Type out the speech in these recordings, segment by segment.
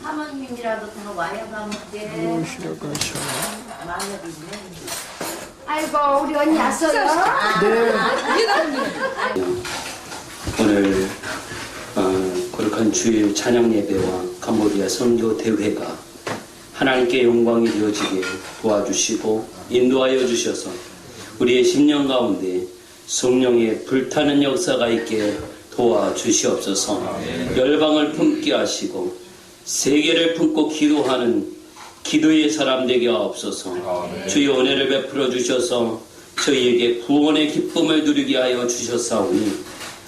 사모님이라도 다 와야 가는데 마음이 있네. 아이고 우리 언니 왔어요? 오늘 거룩한 주일 찬양 예배와 캄보디아 선교 대회가 하나님께 영광이 되어지게 도와주시고 인도하여 주셔서 우리의 심령 가운데 성령의 불타는 역사가 있게 도와주시옵소서. 열방을 품게 하시고 세계를 품고 기도하는 기도의 사람 되게 하옵소서. 주의 은혜를 베풀어 주셔서 저희에게 구원의 기쁨을 누리게 하여 주셨사오니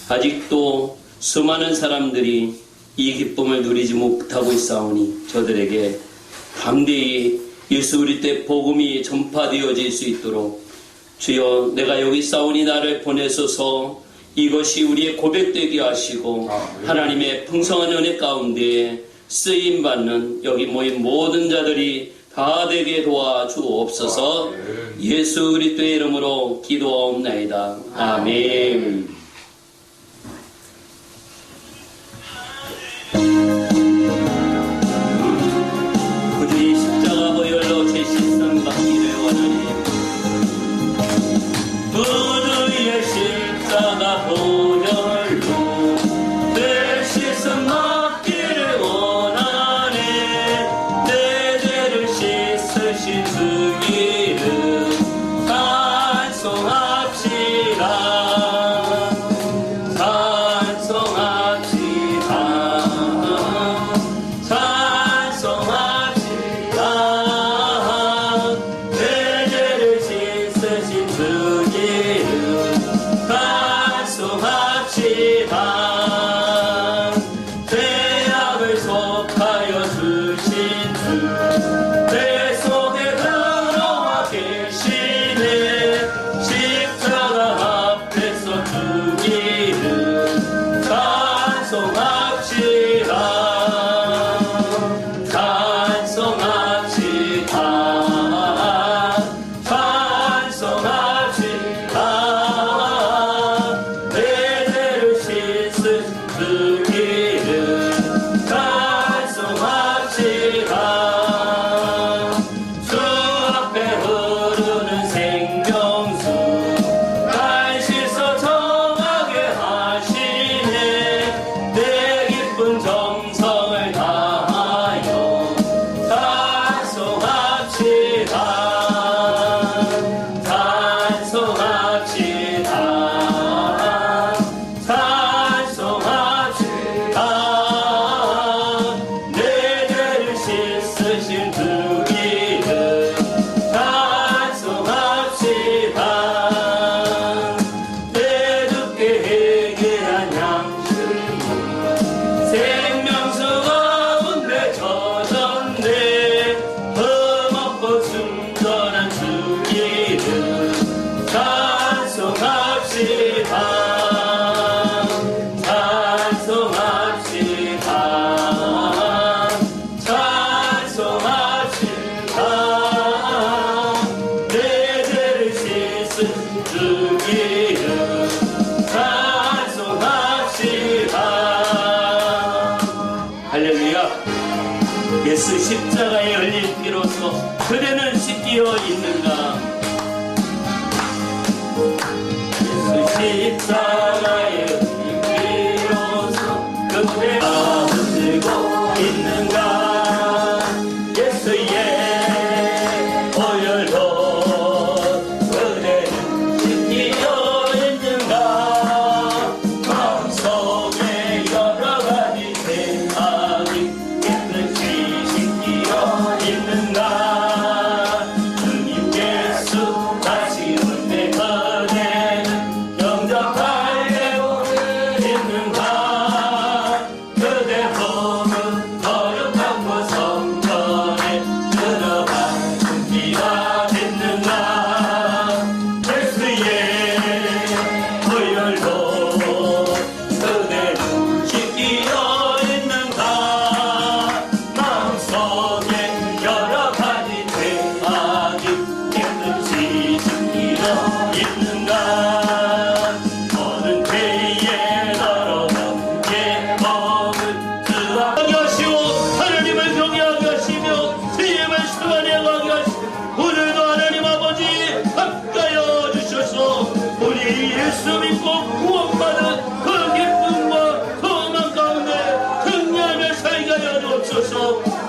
아직도 수많은 사람들이 이 기쁨을 누리지 못하고 있사오니 저들에게 담대히 예수 그리스도의 복음이 전파되어질 수 있도록 주여 내가 여기 있사오니 나를 보내소서. 이것이 우리의 고백되게 하시고 하나님의 풍성한 은혜 가운데 쓰임받는 여기 모인 모든 자들이 다 되게 도와주옵소서. 예수 그리스도의 이름으로 기도하옵나이다. 아멘. 구주의 십자가 보혈로 제 씻음 받기를 원하니 구주의 십자가 보혈로 내 씻음 받기를 원하네. 내 죄를 씻으신 주 이름 찬송합시다. 찬송합시다. 찬송합시다. 내 죄를 씻으신 주 이름 찬송합시다. 죄악을 속하여 주신 주 내 속에 들어와 계시네. 십자가 앞에서 주 이름 찬송합시다. 찬송합시다. 찬송합시다. 내 죄를 씻은 주 이름 찬송합시다. 주 앞에 흐르는 생명수 날 씻어 정하게 하시네. 내 기쁜 정성을 다하여 찬송합시다. 찬송합시다. 찬송합시다. 내 죄를 씻으신 주 이름 찬송합시다. 내 주께 회개한 양심은 생명수 가운데 젖었네. 흠없고 순전한 주 이름 찬송합시다. 찬송합시다. 찬송합시다. 내 죄를 씻은 주 이름 찬송합시다. 할렐루야. 예수 십자가에 흘린 피로써 그대는 씻기어 있는가. 예수 십자가에 흘린 피로써 그대가 흔들고 있는가. 예수의 보혈로 그대는 씻기어 있는가. 마음속에 여러 가지 생각이 깨끗이 씻기어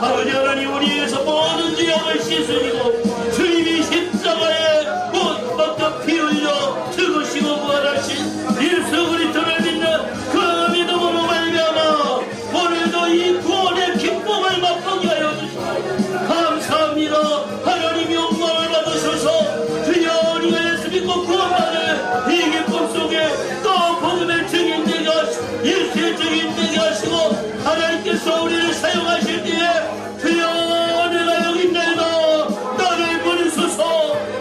아버지 하나님 우리에게서 모든 죄악을 씻으시고 주님이 십자가에 못 박혀 피 흘려 죽으시고 부활하신 예수 그리스도를 믿는 그 믿음으로 말미암아 오늘도 이 구원의 기쁨을 맛보게 하여 주시고 감사합니다. 하나님 영광을 받으셔서 주여 우리가 예수 믿고 구원받을 이 기쁨 속에 또 복음의 증인되게 하시고 예수의 증인되게 하시고 하나님께서 우리를 사용하실 때에 주여 내가 여기 있나이다 나를 보내소서.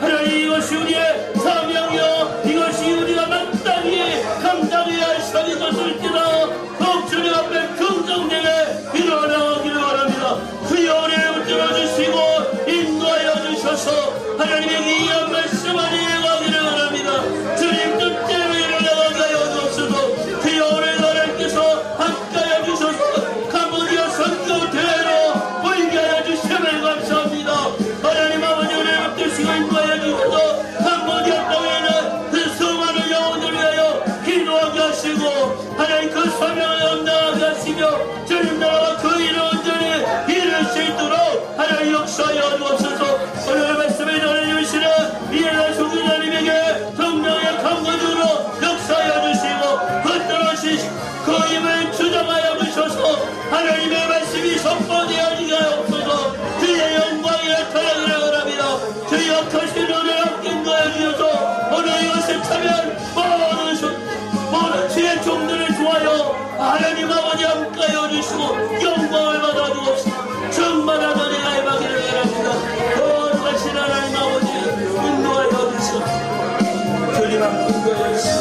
하나님 이것이 우리의 사명이여 이것이 우리가 마땅히 감당해야 할 삶인 것을 깨달아 더욱 주님 앞에 긍정되게 일어나기를 바랍니다. 주여 우리를 붙들어 주시고 인도하여 주셔서 하나님의 귀한 말씀 안에 가기를 바랍니다. 주님 뜻대로 일어나가게 하여 주옵소서. 주여 오늘 하나님께서 함께하여 주셔서 캄보디아 선교 대회로 모이게 하여 주심을 감사합니다. 하나님 아버지 우리를 붙드시고 인도하여 주셔서 캄보디아 땅에는 그 수많은 영혼들을 위하여 기도하게 하시고 하나님 그 사명을 감당하게 하시며 주님 나라가 그 일을 온전히 이룰 수 있도록 하나님 역사하여 주옵소서. 오늘 말씀을 전해주시는 이해가 소기자님에게 성령의 강건으로 역사하여 주시고 붙들어주신 그 힘을 주장하여 주셔서 하나님의 말씀이 선포되어지게 하옵소서. 주의 영광이 나타나기를 바랍니다. 주의 크신 은혜를 함께 인도해 주셔서 오늘 이것을 차면 모든 주의 종들을 좋아하여 하나님 아버지 함께하여 주시고 영광을 받아 주옵소서. 충만한 은혜가 임하기를 바랍니다. 거룩하신 하나님 아버지 인도하여 주시고 주님 앞에 인도하여 주시고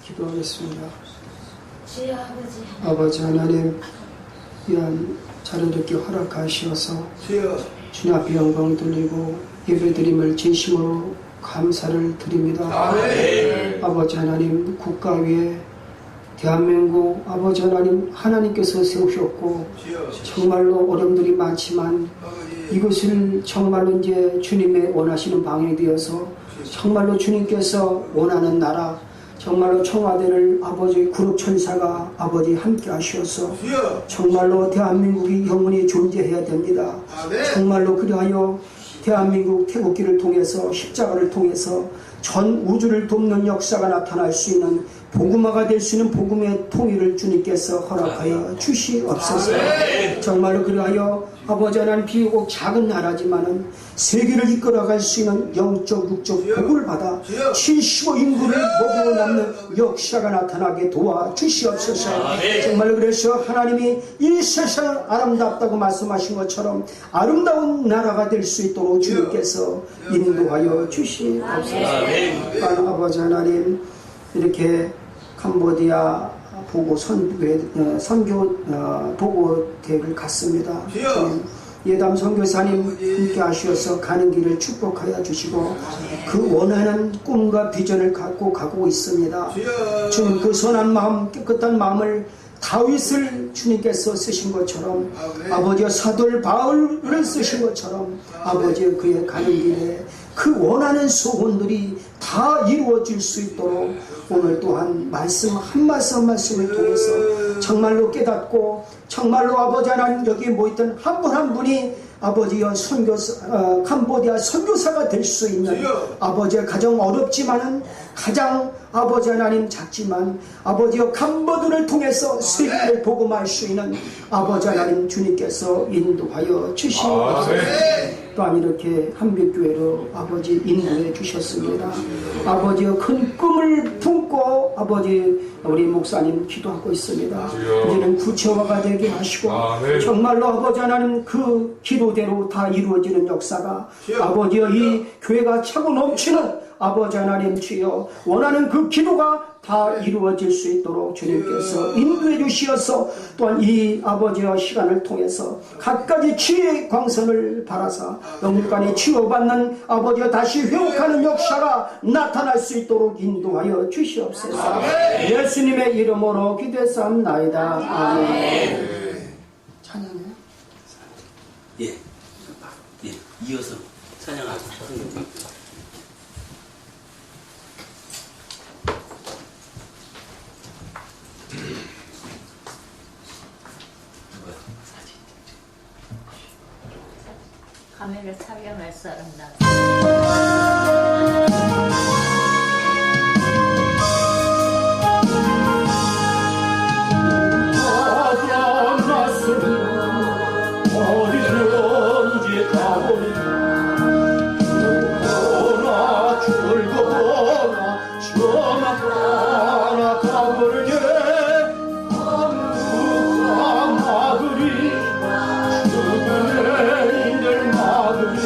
기도하겠습니다. 주여 아버지 아버지 하나님 귀한 자리를 이렇게 허락하시어서 주님 앞에 영광 돌리고 예배드림을 진심으로 감사를 드립니다. 아버지 하나님 국가 위에 대한민국 아버지 하나님 하나님께서 세우셨고 정말로 어려움들이 많지만 이것을 정말로 이제 주님의 원하시는 방향이 되어서 정말로 주님께서 원하는 나라 정말로 청와대를 아버지 구력천사가 아버지 함께 하셔서 정말로 대한민국이 영원히 존재해야 됩니다. 정말로 그리하여 대한민국 태극기를 통해서 십자가를 통해서 전 우주를 돕는 역사가 나타날 수 있는 복음화가 될 수 있는 복음의 통일을 주님께서 허락하여 주시옵소서. 정말로 그리하여 아버지 하나님 비록 작은 나라지만은 세계를 이끌어갈 수 있는 영적 육적 복을 받아 75인구를 먹이고 남는 역사가 나타나게 도와주시옵소서. 정말로 그래서 하나님이 이 세상 아름답다고 말씀하신 것처럼 아름다운 나라가 될 수 있도록 주님께서 인도하여 주시옵소서. 아버지 하나님 이렇게 캄보디아 보고 선교 보고 대회를 갔습니다. 예담 선교사님 함께 하셔서 가는 길을 축복하여 주시고 그 원하는 꿈과 비전을 갖고 가고 있습니다. 주님 그 선한 마음 깨끗한 마음을 다윗을 주님께서 쓰신 것처럼 아버지의 사돌 바울을 쓰신 것처럼 아버지의 그의 가는 길에 그 원하는 소원들이 다 이루어질 수 있도록 오늘 또한 말씀 한 말씀 한 말씀을 통해서 정말로 깨닫고 정말로 아버지 하나님 여기 모였던 한 분 한 분이 아버지의 선교사 캄보디아 선교사가 될 수 있는 아버지의 가정 어렵지만은 가장 아버지 하나님 작지만 아버지의 캄보디아를 통해서 세계를 복음할 수 있는 아버지 하나님 주님께서 인도하여 주시옵소서. 또한 이렇게 한빛교회로 아버지 인도해 주셨습니다. 아버지의 큰 꿈을 품고 아버지 우리 목사님 기도하고 있습니다. 이제는 구체화가 되게 하시고 정말로 아버지 하나님 그 기도대로 다 이루어지는 역사가 아버지의 이 교회가 차고 넘치는 아버지 하나님 주여 원하는 그 기도가 다 이루어질 수 있도록 주님께서 인도해 주시어서 또한 이 아버지의 시간을 통해서 갖가지 치유의 광선을 바라사 영육간에 치유받는 아버지가 다시 회복하는 역사가 나타날 수 있도록 인도하여 주시옵소서. 예수님의 이름으로 기도했사옵나이다. 아멘. 찬양해. 예, 이어서 찬양하십시오. 카메라 촬영할 사람 나. 어디든지 가보리라 죽거나 죽을거나 전하거나 가보리니 아무가 막으리 죽은 이들 막으리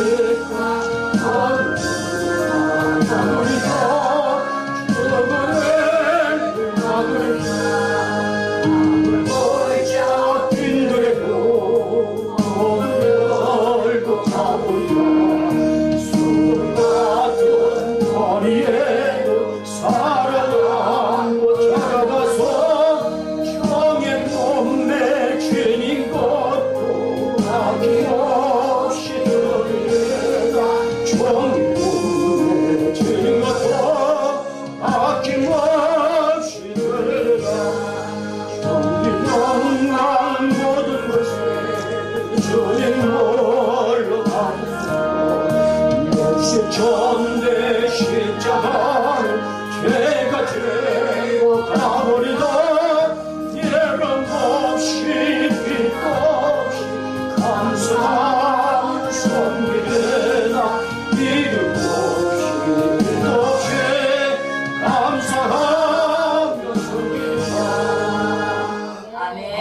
전대 십자가를 죄가 되고 가버리다 예감 없이 빛 없이 감사하며 섬기리라 이름 없이 빛 없이 감사하며 섬기리라. 아멘.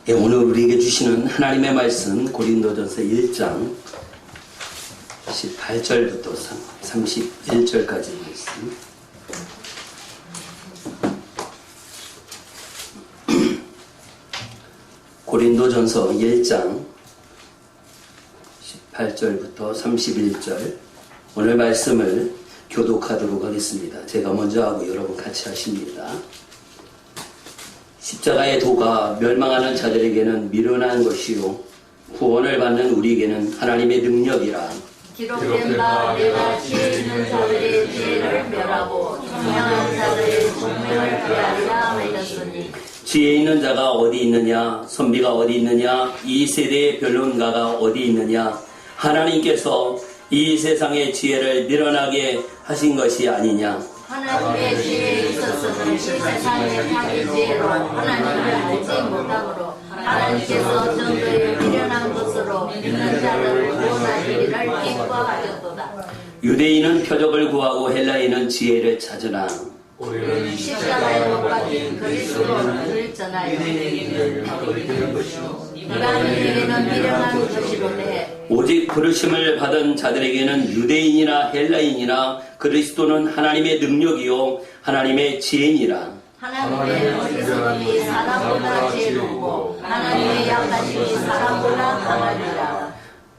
예, 오늘 우리에게 주시는 하나님의 말씀 고린도전서 1장 18절부터 31절까지 말씀. 고린도전서 1장 18절부터 31절 오늘 말씀을 교독하도록 하겠습니다. 제가 먼저 하고 여러분 같이 하십니다. 십자가의 도가 멸망하는 자들에게는 미련한 것이요 구원을 받는 우리에게는 하나님의 능력이라. 기록된 바 내가 지혜 있는 자들의 지혜를 멸하고 총명한 자들의 총명을 피하리라 하였으니 지혜 있는 자가 어디 있느냐, 선비가 어디 있느냐, 이 세대의 변론가가 어디 있느냐. 하나님께서 이 세상의 지혜를 미련하게 하신 것이 아니냐. 하나님의 지혜에 있어서는 이 세상의 자기 지혜로 하나님을 알지 못하므로 하나님께서 전도에 미련한 것으로 믿는 자들을 구원하시기를 기뻐하셨도다. 유대인은 표적을 구하고 헬라인은 지혜를 찾으나 우리는 십자가에 못 박힌 그리스도를 전하여 이방인에게는 미련한 것이로되 오직 부르심을 받은 자들에게는 유대인이나 헬라인이나 그리스도는 하나님의 능력이요 하나님의 지혜니라. 하나님의 어리석음이 사람보다 지혜롭고 하나님의 약하심이 사람보다 강하니라.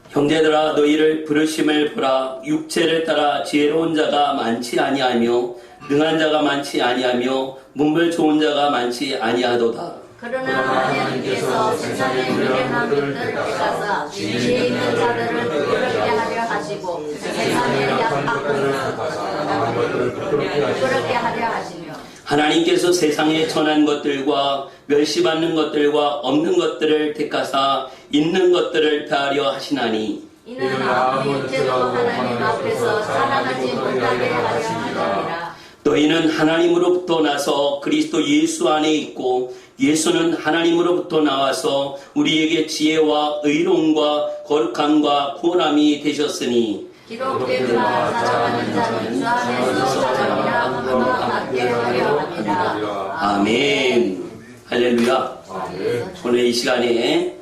형제들아 너희를 부르심을 보라. 육체를 따라 지혜로운 자가 많지 아니하며 능한 자가 많지 아니하며 문물 좋은 자가 많지 아니하도다. 그러나 하나님께서 세상의 미련한 것들을 택하사 지혜 있는 자들을 부끄럽게 하려 하시고 세상의 약한 것들을 부끄럽게 하려 하시며 하나님께서 세상에 천한 것들과 멸시받는 것들과 없는 것들을 택하사 있는 것들을 패하려 하시나니 이는 아무 형제도 하나님 앞에서 자랑하지 못하게 하려 하느니라. 너희는 하나님으로부터 나서 그리스도 예수 안에 있고 예수는 하나님으로부터 나와서 우리에게 지혜와 의로움과 거룩함과 구원함이 되셨으니 기록된 바 사랑하는 자는 주 안에서 사랑이라 그와 같게 하려 합니다. 아멘. 할렐루야. 오늘 이 시간에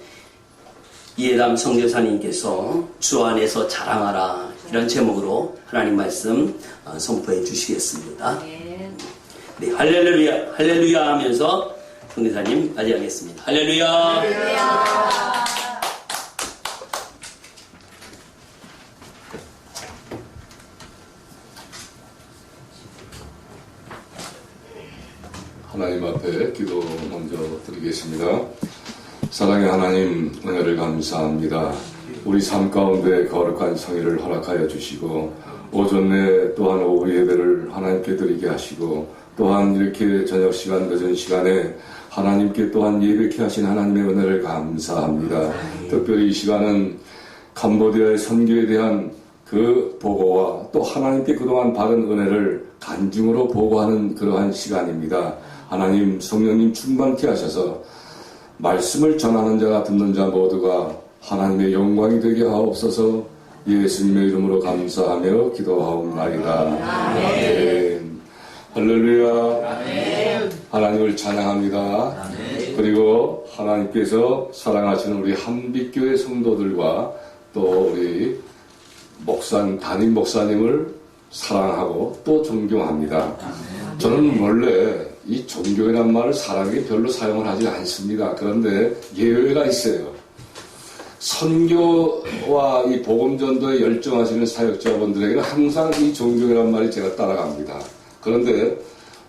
이해담 선교사님께서 주 안에서 자랑하라 이런 제목으로 하나님 말씀 선포해 주시겠습니다. 네, 할렐루야, 할렐루야 하면서 선교사님 맞이하겠습니다. 할렐루야. 할렐루야. 하나님 앞에 기도 먼저 드리겠습니다. 사랑의 하나님, 은혜를 감사합니다. 우리 삶 가운데 거룩한 성의를 허락하여 주시고 오전 내 또한 오후 예배를 하나님께 드리게 하시고 또한 이렇게 저녁 시간 늦은 시간에 하나님께 또한 예배케 하신 하나님의 은혜를 감사합니다. 특별히 이 시간은 캄보디아의 선교에 대한 그 보고와 또 하나님께 그동안 받은 은혜를 간증으로 보고하는 그러한 시간입니다. 하나님 성령님 충만케 하셔서 말씀을 전하는 자가 듣는 자 모두가 하나님의 영광이 되게 하옵소서. 예수님의 이름으로 감사하며 기도하옵나이다. 아멘. 할렐루야. 아멘. 하나님을 찬양합니다. 아멘. 그리고 하나님께서 사랑하시는 우리 한빛교회 성도들과 또 우리 담임 목사님을 사랑하고 또 존경합니다. 저는 원래 이 존경이란 말을 사랑에 별로 사용을 하지 않습니다. 그런데 예외가 있어요. 선교와 이 복음전도에 열정하시는 사역자분들에게는 항상 이 존경이란 말이 제가 따라갑니다. 그런데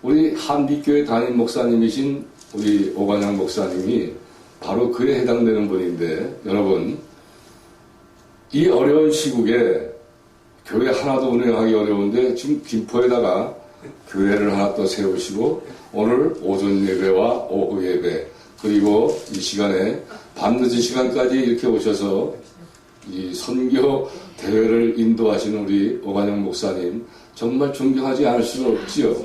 우리 한빛교회 담임 목사님이신 우리 오관양 목사님이 바로 그에 해당되는 분인데, 여러분 이 어려운 시국에 교회 하나도 운영하기 어려운데 지금 김포에다가 교회를 하나 또 세우시고 오늘 오전 예배와 오후 예배 그리고 이 시간에 밤늦은 시간까지 이렇게 오셔서 이 선교 대회를 인도하시는 우리 오관영 목사님 정말 존경하지 않을 수는 없지요.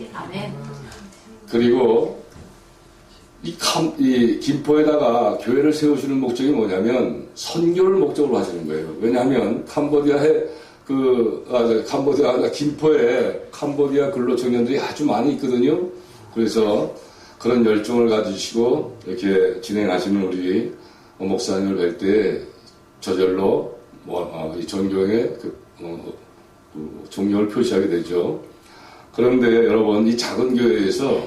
그리고 이 김포에다가 교회를 세우시는 목적이 뭐냐면 선교를 목적으로 하시는 거예요. 왜냐하면 김포에 캄보디아 근로 청년들이 아주 많이 있거든요. 그래서 그런 열정을 가지시고 이렇게 진행하시는 우리 목사님을 뵐 때 저절로 이 존경의 존경을 표시하게 되죠. 그런데 여러분 이 작은 교회에서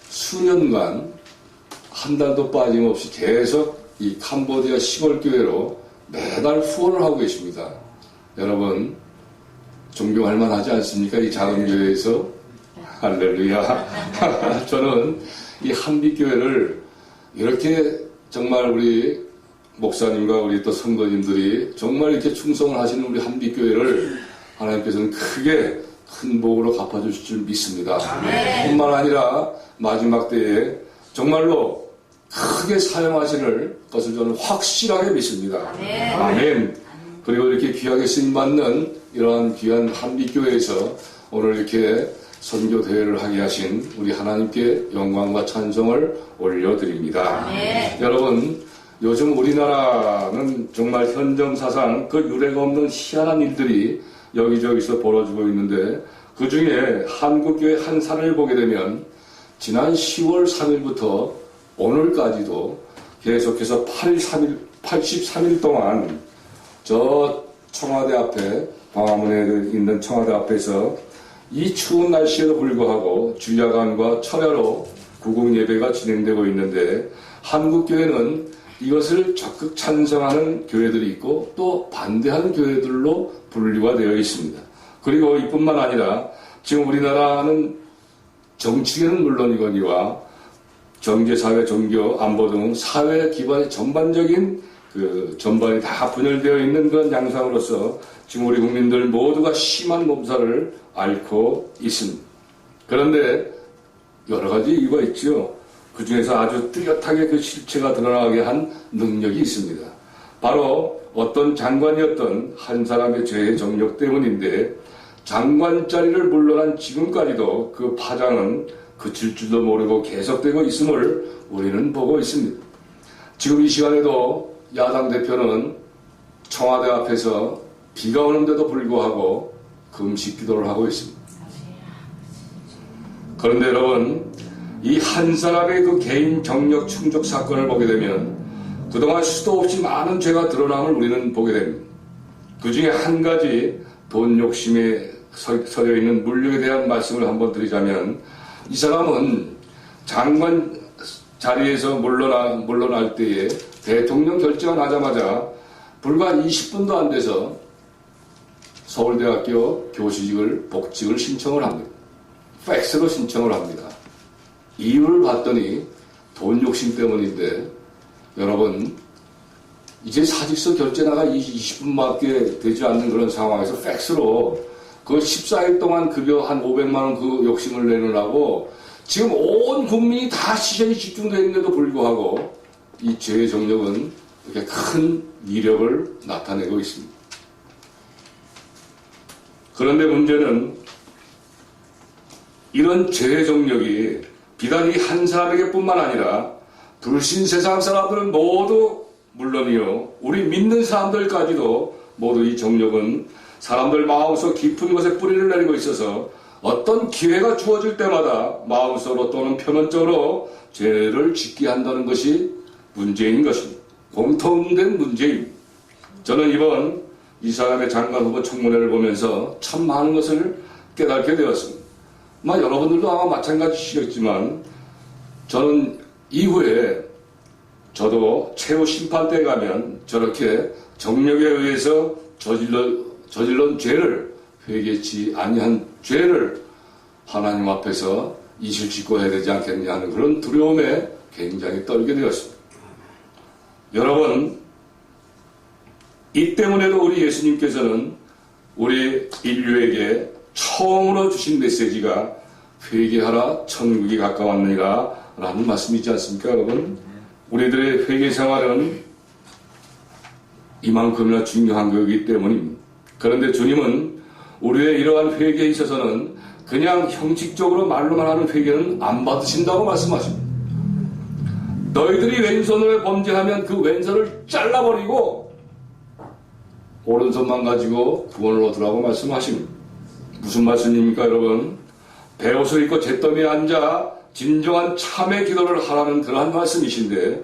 수년간 한 달도 빠짐없이 계속 이 캄보디아 시골 교회로 매달 후원을 하고 계십니다. 여러분 존경할 만하지 않습니까? 이 작은 교회에서. 할렐루야. 저는 이 한빛교회를 이렇게 정말 우리 목사님과 우리 또 선거님들이 정말 이렇게 충성을 하시는 우리 한빛교회를 하나님께서는 크게 큰 복으로 갚아주실 줄 믿습니다. 뿐만 아니라 마지막 때에 정말로 크게 사용하실 것을 저는 확실하게 믿습니다. 아멘. 그리고 이렇게 귀하게 쓰임받는 이러한 귀한 한빛교회에서 오늘 이렇게 선교 대회를 하게 하신 우리 하나님께 영광과 찬송을 올려드립니다. 여러분 요즘 우리나라는 정말 현정사상 그 유례가 없는 희한한 일들이 여기저기서 벌어지고 있는데 그 중에 한국교회 한 사례를 보게 되면 지난 10월 3일부터 오늘까지도 계속해서 83일 동안 저 청와대 앞에 광화문에 있는 청와대 앞에서 이 추운 날씨에도 불구하고 주야간과 철야로 구국 예배가 진행되고 있는데 한국교회는 이것을 적극 찬성하는 교회들이 있고 또 반대하는 교회들로 분류가 되어 있습니다. 그리고 이뿐만 아니라 지금 우리나라는 정치계는 물론이거니와 경제, 사회, 종교, 안보 등 사회 기반의 전반적인 전반이 다 분열되어 있는 그런 양상으로서 지금 우리 국민들 모두가 심한 몸살을 앓고 있습니다. 그런데 여러 가지 이유가 있죠. 그 중에서 아주 뚜렷하게 그 실체가 드러나게 한 능력이 있습니다. 바로 어떤 장관이었던 한 사람의 죄의 정력 때문인데 장관 자리를 물러난 지금까지도 그 파장은 그칠 줄도 모르고 계속되고 있음을 우리는 보고 있습니다. 지금 이 시간에도 야당 대표는 청와대 앞에서 비가 오는데도 불구하고 금식 기도를 하고 있습니다. 그런데 여러분 이 한 사람의 그 개인 정력 충족 사건을 보게 되면 그동안 수도 없이 많은 죄가 드러남을 우리는 보게 됩니다. 그 중에 한 가지 돈 욕심에 서려 있는 물욕에 대한 말씀을 한번 드리자면 이 사람은 장관 자리에서 물러날 때에 대통령 결정을 하자마자 불과 20분도 안 돼서 서울대학교 교수직을 복직을 신청을 합니다. 팩스로 신청을 합니다. 이유를 봤더니 돈 욕심 때문인데, 여러분, 이제 사직서 결제나가 20분밖에 되지 않는 그런 상황에서 팩스로 그 14일 동안 급여 한 500만 원 그 욕심을 내느라고 지금 온 국민이 다 시선이 집중되어 있는데도 불구하고 이 죄의 정력은 이렇게 큰 위력을 나타내고 있습니다. 그런데 문제는 이런 죄의 정력이 비단 이 한 사람에게뿐만 아니라 불신 세상 사람들은 모두 물론이요, 우리 믿는 사람들까지도 모두 이 정력은 사람들 마음속 깊은 곳에 뿌리를 내리고 있어서 어떤 기회가 주어질 때마다 마음속으로 또는 표면적으로 죄를 짓게 한다는 것이 문제인 것입니다. 공통된 문제입니다. 저는 이번 이 사람의 장관 후보 청문회를 보면서 참 많은 것을 깨닫게 되었습니다. 여러분들도 아마 마찬가지시겠지만 저는 이후에 저도 최후 심판대에 가면 저렇게 정력에 의해서 저질른 죄를 회개치 아니한 죄를 하나님 앞에서 이실직고 해야 되지 않겠냐 하는 그런 두려움에 굉장히 떨게 되었습니다. 여러분, 이 때문에도 우리 예수님께서는 우리 인류에게 처음으로 주신 메시지가 회개하라 천국이 가까웠느니라 라는 말씀이지 않습니까, 여러분? 우리들의 회개 생활은 이만큼이나 중요한 것이기 때문입니다. 그런데 주님은 우리의 이러한 회개에 있어서는 그냥 형식적으로 말로만 하는 회개는 안 받으신다고 말씀하십니다. 너희들이 왼손으로 범죄하면 그 왼손을 잘라버리고 오른손만 가지고 구원을 얻으라고 말씀하십니다. 무슨 말씀입니까, 여러분? 배옷을 입고 잿더미에 앉아 진정한 참의 기도를 하라는 그러한 말씀이신데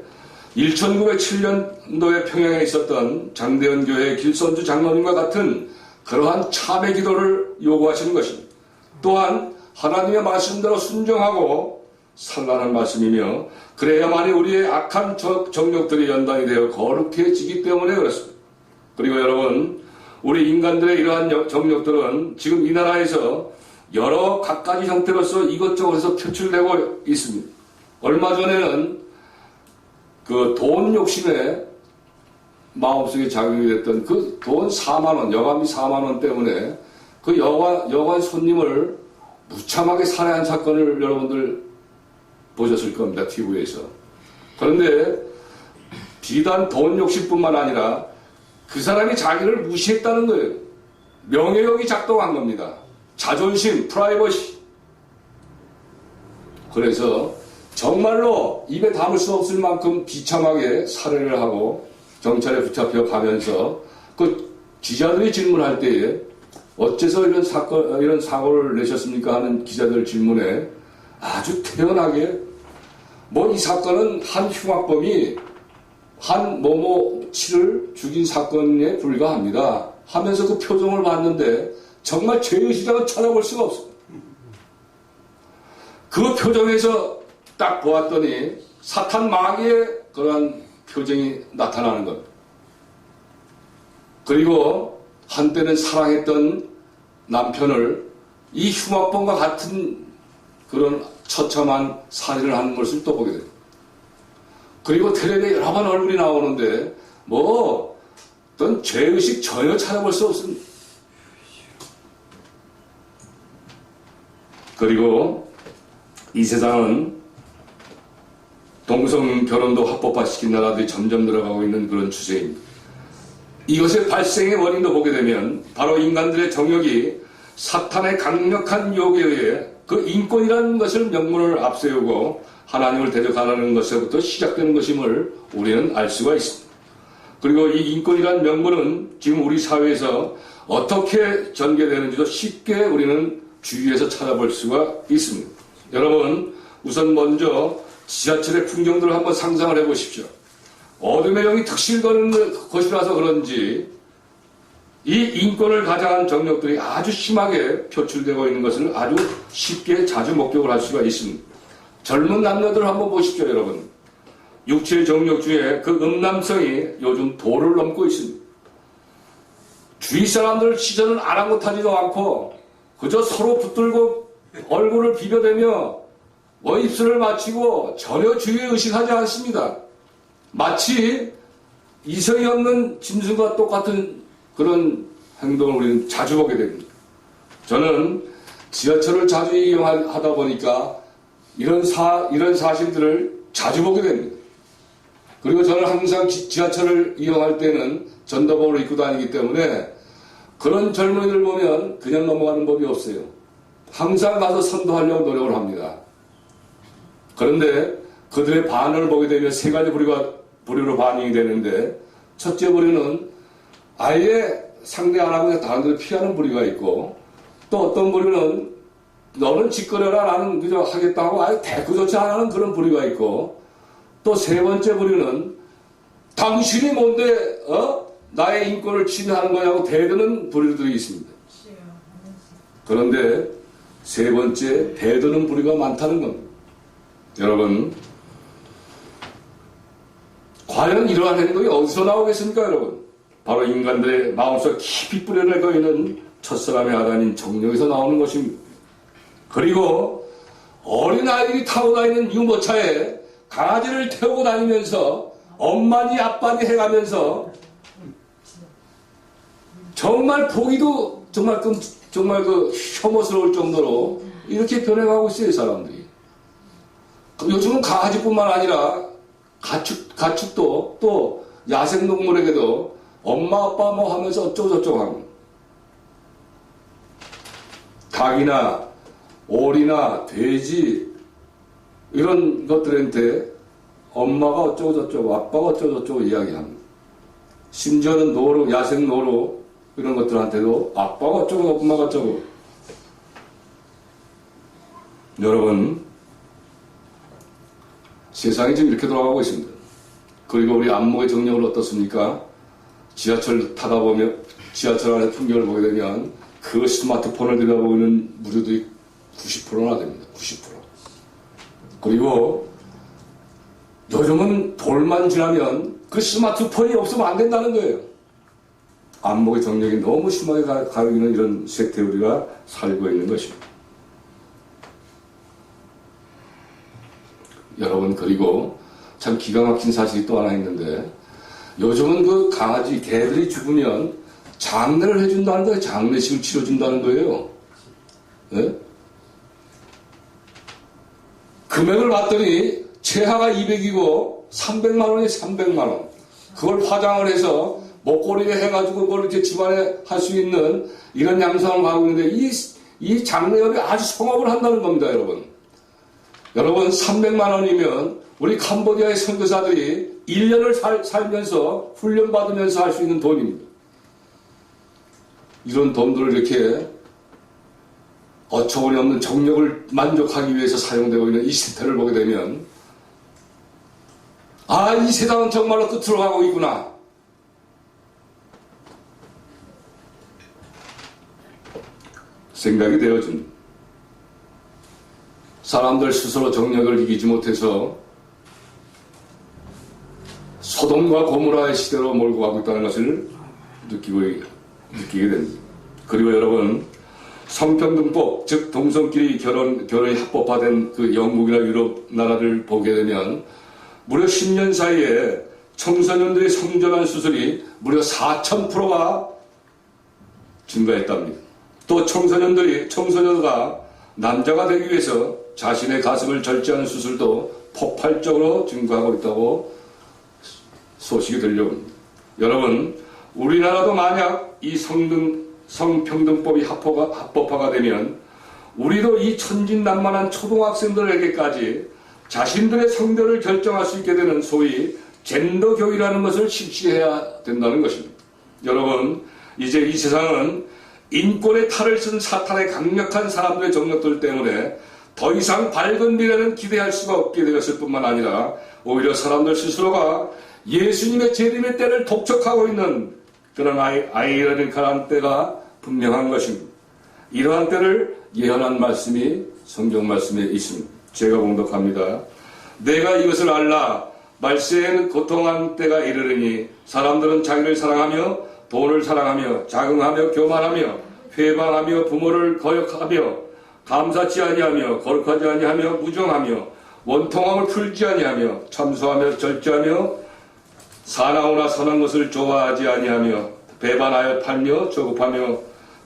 1907년도에 평양에 있었던 장대현 교회 길선주 장로님과 같은 그러한 참의 기도를 요구하시는 것입니다. 또한 하나님의 말씀대로 순종하고 살라는 말씀이며 그래야만이 우리의 악한 정욕들이 연단이 되어 거룩해지기 때문에 그렇습니다. 그리고 여러분, 우리 인간들의 이러한 정욕들은 지금 이 나라에서 여러 갖가지 형태로서 이것저것에서 표출되고 있습니다. 얼마 전에는 그 돈 욕심에 마음속에 작용이 됐던 그 돈 4만원, 여관비 4만원 때문에 그 여관 손님을 무참하게 살해한 사건을 여러분들 보셨을 겁니다. TV에서. 그런데 비단 돈 욕심뿐만 아니라 그 사람이 자기를 무시했다는 거예요. 명예욕이 작동한 겁니다. 자존심, 프라이버시. 그래서 정말로 입에 담을 수 없을 만큼 비참하게 살해를 하고 경찰에 붙잡혀 가면서 그 기자들이 질문할 때에 어째서 이런 사고를 내셨습니까 하는 기자들 질문에 아주 태연하게 이 사건은 한 흉악범이 한 뭐뭐치를 죽인 사건에 불과합니다 하면서 그 표정을 봤는데 정말 죄의 시작은 찾아볼 수가 없습니다. 그 표정에서 딱 보았더니 사탄 마귀의 그러한 표정이 나타나는 것. 그리고 한때는 사랑했던 남편을 이 흉악범과 같은 그런 처참한 살인을 하는 것을 또 보게 됩니다. 그리고 텔레비에 여러 번 얼굴이 나오는데 어떤 죄의식 전혀 찾아볼 수 없습니다. 그리고 이 세상은 동성 결혼도 합법화시킨 나라들이 점점 늘어가고 있는 그런 추세입니다. 이것의 발생의 원인도 보게 되면 바로 인간들의 정욕이 사탄의 강력한 유혹에 의해 그 인권이라는 것을 명분을 앞세우고 하나님을 대적하라는 것에부터 시작되는 것임을 우리는 알 수가 있습니다. 그리고 이 인권이라는 명분은 지금 우리 사회에서 어떻게 전개되는지도 쉽게 우리는 주위에서 찾아볼 수가 있습니다. 여러분, 우선 먼저 지하철의 풍경들을 한번 상상을 해보십시오. 어둠의 영이 특실 거는 것이라서 그런지 이 인권을 가장한 정력들이 아주 심하게 표출되고 있는 것을 아주 쉽게 자주 목격을 할 수가 있습니다. 젊은 남녀들 한번 보십시오, 여러분. 육체의 정력 중에 그 음란성이 요즘 도를 넘고 있습니다. 주위 사람들 시선은 아랑곳하지도 않고 그저 서로 붙들고 얼굴을 비벼대며 입술을 맞추고 전혀 주의 의식하지 않습니다. 마치 이성이 없는 짐승과 똑같은 그런 행동을 우리는 자주 보게 됩니다. 저는 지하철을 자주 이용하다 보니까 이런 사실들을 자주 보게 됩니다. 그리고 저는 항상 지하철을 이용할 때는 전도복을 입고 다니기 때문에 그런 젊은이들 보면 그냥 넘어가는 법이 없어요. 항상 가서 선도하려고 노력을 합니다. 그런데 그들의 반응을 보게 되면 세 가지 부류로 반응이 되는데, 첫째 부류는 아예 상대 안 하고 다른 데를 피하는 부류가 있고, 또 어떤 부류는 너는 짓거려라, 나는 그저 하겠다 하고 아예 대꾸조차 안 하는 그런 부류가 있고, 또 세 번째 부류는 당신이 뭔데 나의 인권을 침해하는 거냐고 대드는 부류들이 있습니다. 그런데 세 번째 대드는 부류가 많다는 겁니다. 여러분, 과연 이러한 행동이 어디서 나오겠습니까, 여러분? 바로 인간들의 마음속 깊이 뿌려내고 있는 첫사람의 아단인 정욕에서 나오는 것입니다. 그리고 어린아이들이 타고 다니는 유모차에 강아지를 태우고 다니면서 엄마니 아빠니 해가면서 정말 보기도 정말 혐오스러울 정도로 이렇게 변해가고 있어요, 사람들이. 요즘은 강아지뿐만 아니라 가축도 또 야생동물에게도 엄마 아빠 뭐 하면서 어쩌고저쩌고 하고, 닭이나 오리나 돼지 이런 것들한테 엄마가 어쩌고저쩌고 아빠가 어쩌고저쩌고 이야기합니다. 심지어는 노루, 야생 노루 이런 것들한테도 아빠가 어쩌고 엄마가 어쩌고. 여러분, 세상이 지금 이렇게 돌아가고 있습니다. 그리고 우리 안목의 정력은 어떻습니까? 지하철 타다 보면, 지하철 안에 풍경을 보게 되면 그 스마트폰을 들여다보고 있는 무료들이 90%나 됩니다. 90%. 그리고 요즘은 돌만 지나면 그 스마트폰이 없으면 안 된다는 거예요. 안목의 정력이 너무 심하게 가고 있는 이런 세태에 우리가 살고 있는 것입니다. 여러분, 그리고 참 기가 막힌 사실이 또 하나 있는데, 요즘은 그 강아지, 개들이 죽으면 장례를 해준다는 거예요. 장례식을 치러준다는 거예요. 네? 금액을 봤더니 최하가 200이고 300만 원이 300만 원. 그걸 화장을 해서 목걸이에 해가지고 그걸 이렇게 집안에 할 수 있는 이런 양상을 하고 있는데, 이 장례업이 아주 성업을 한다는 겁니다, 여러분. 여러분, 300만 원이면 우리 캄보디아의 선교사들이 1년을 살면서 훈련받으면서 할 수 있는 돈입니다. 이런 돈들을 이렇게 어처구니 없는 정력을 만족하기 위해서 사용되고 있는 이 세태를 보게 되면, 아, 이 세상은 정말로 끝으로 가고 있구나. 생각이 되어집니다. 사람들 스스로 정력을 이기지 못해서 소돔과 고모라의 시대로 몰고 가고 있다는 것을 느끼게 됩니다. 그리고 여러분, 성평등법, 즉 동성끼리 결혼이 합법화된 그 영국이나 유럽 나라를 보게 되면 무려 10년 사이에 청소년들의 성전환 수술이 무려 4000%가 증가했답니다. 또 청소년가 남자가 되기 위해서 자신의 가슴을 절제하는 수술도 폭발적으로 증가하고 있다고 소식이 들려옵니다. 여러분, 우리나라도 만약 이 성평등법이 합법화가 되면 우리도 이 천진난만한 초등학생들에게까지 자신들의 성별을 결정할 수 있게 되는 소위 젠더 교육이라는 것을 실시해야 된다는 것입니다. 여러분, 이제 이 세상은 인권의 탈을 쓴 사탄의 강력한 사람들의 정력들 때문에 더 이상 밝은 미래는 기대할 수가 없게 되었을 뿐만 아니라 오히려 사람들 스스로가 예수님의 재림의 때를 독촉하고 있는 그런 아이러니컬한 때가 분명한 것입니다. 이러한 때를 예언한 말씀이 성경 말씀에 있습니다. 제가 봉독합니다. 내가 이것을 알라. 말세에는 고통한 때가 이르르니 사람들은 자기를 사랑하며 돈을 사랑하며 자긍하며 교만하며 회방하며 부모를 거역하며 감사치 아니하며 거룩하지 아니하며 무정하며 원통함을 풀지 아니하며 참소하며 절제하며 사나우나 선한 것을 좋아하지 아니하며 배반하여 팔며 저급하며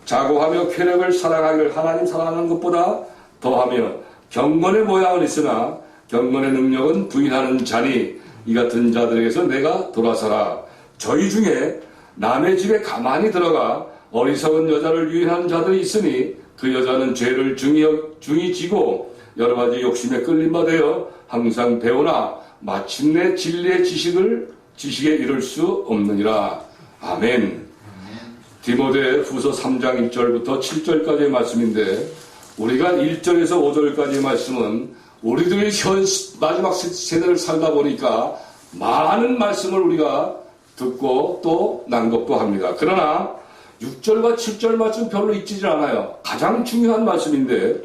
자고하며 쾌락을 사랑하기를 하나님 사랑하는 것보다 더하며 경건의 모양은 있으나 경건의 능력은 부인하는 자니 이 같은 자들에게서 내가 돌아서라. 저희 중에 남의 집에 가만히 들어가 어리석은 여자를 유인하는 자들이 있으니 그 여자는 죄를 중히 지고 여러 가지 욕심에 끌린 바 되어 항상 배우나 마침내 진리의 지식에 이를 수 없느니라. 아멘. 디모데 후서 3장 1절부터 7절까지의 말씀인데 우리가 1절에서 5절까지의 말씀은 우리들의 마지막 세대를 살다 보니까 많은 말씀을 우리가 듣고 또 낭독도 합니다. 그러나 6절과 7절 말씀 별로 잊히질 않아요. 가장 중요한 말씀인데,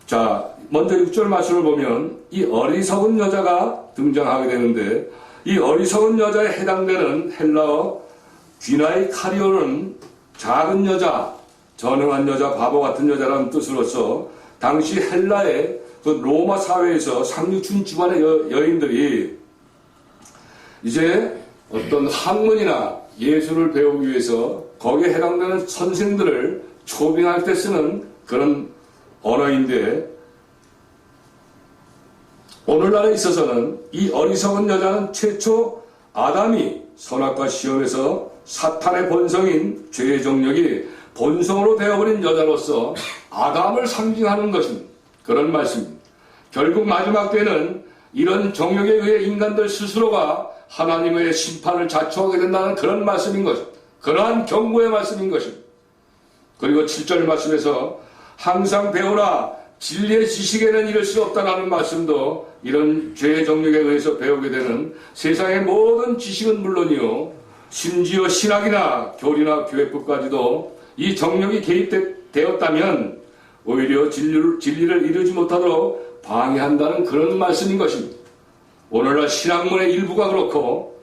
자, 먼저 6절 말씀을 보면 이 어리석은 여자가 등장하게 되는데, 이 어리석은 여자에 해당되는 헬라어 귀나이 카리오는 작은 여자, 전능한 여자, 바보 같은 여자라는 뜻으로서 당시 헬라의 그 로마 사회에서 상류층 집안의 여인들이 이제 어떤 학문이나 예술을 배우기 위해서 거기에 해당되는 선생들을 초빙할 때 쓰는 그런 언어인데, 오늘날에 있어서는 이 어리석은 여자는 최초 아담이 선악과 시험에서 사탄의 본성인 죄의 정력이 본성으로 되어버린 여자로서 아담을 상징하는 것입니다. 그런 말씀입니다. 결국 마지막 때는 이런 정력에 의해 인간들 스스로가 하나님의 심판을 자초하게 된다는 그런 말씀인 것입니다. 그러한 경고의 말씀인 것입니다. 그리고 7절 말씀에서 항상 배우라 진리의 지식에는 이를 수 없다라는 말씀도 이런 죄의 정력에 의해서 배우게 되는 세상의 모든 지식은 물론이요 심지어 신학이나 교리나 교회법까지도 이 정력이 개입되었다면 오히려 진리를 이루지 못하도록 방해한다는 그런 말씀인 것입니다. 오늘날 신학문의 일부가 그렇고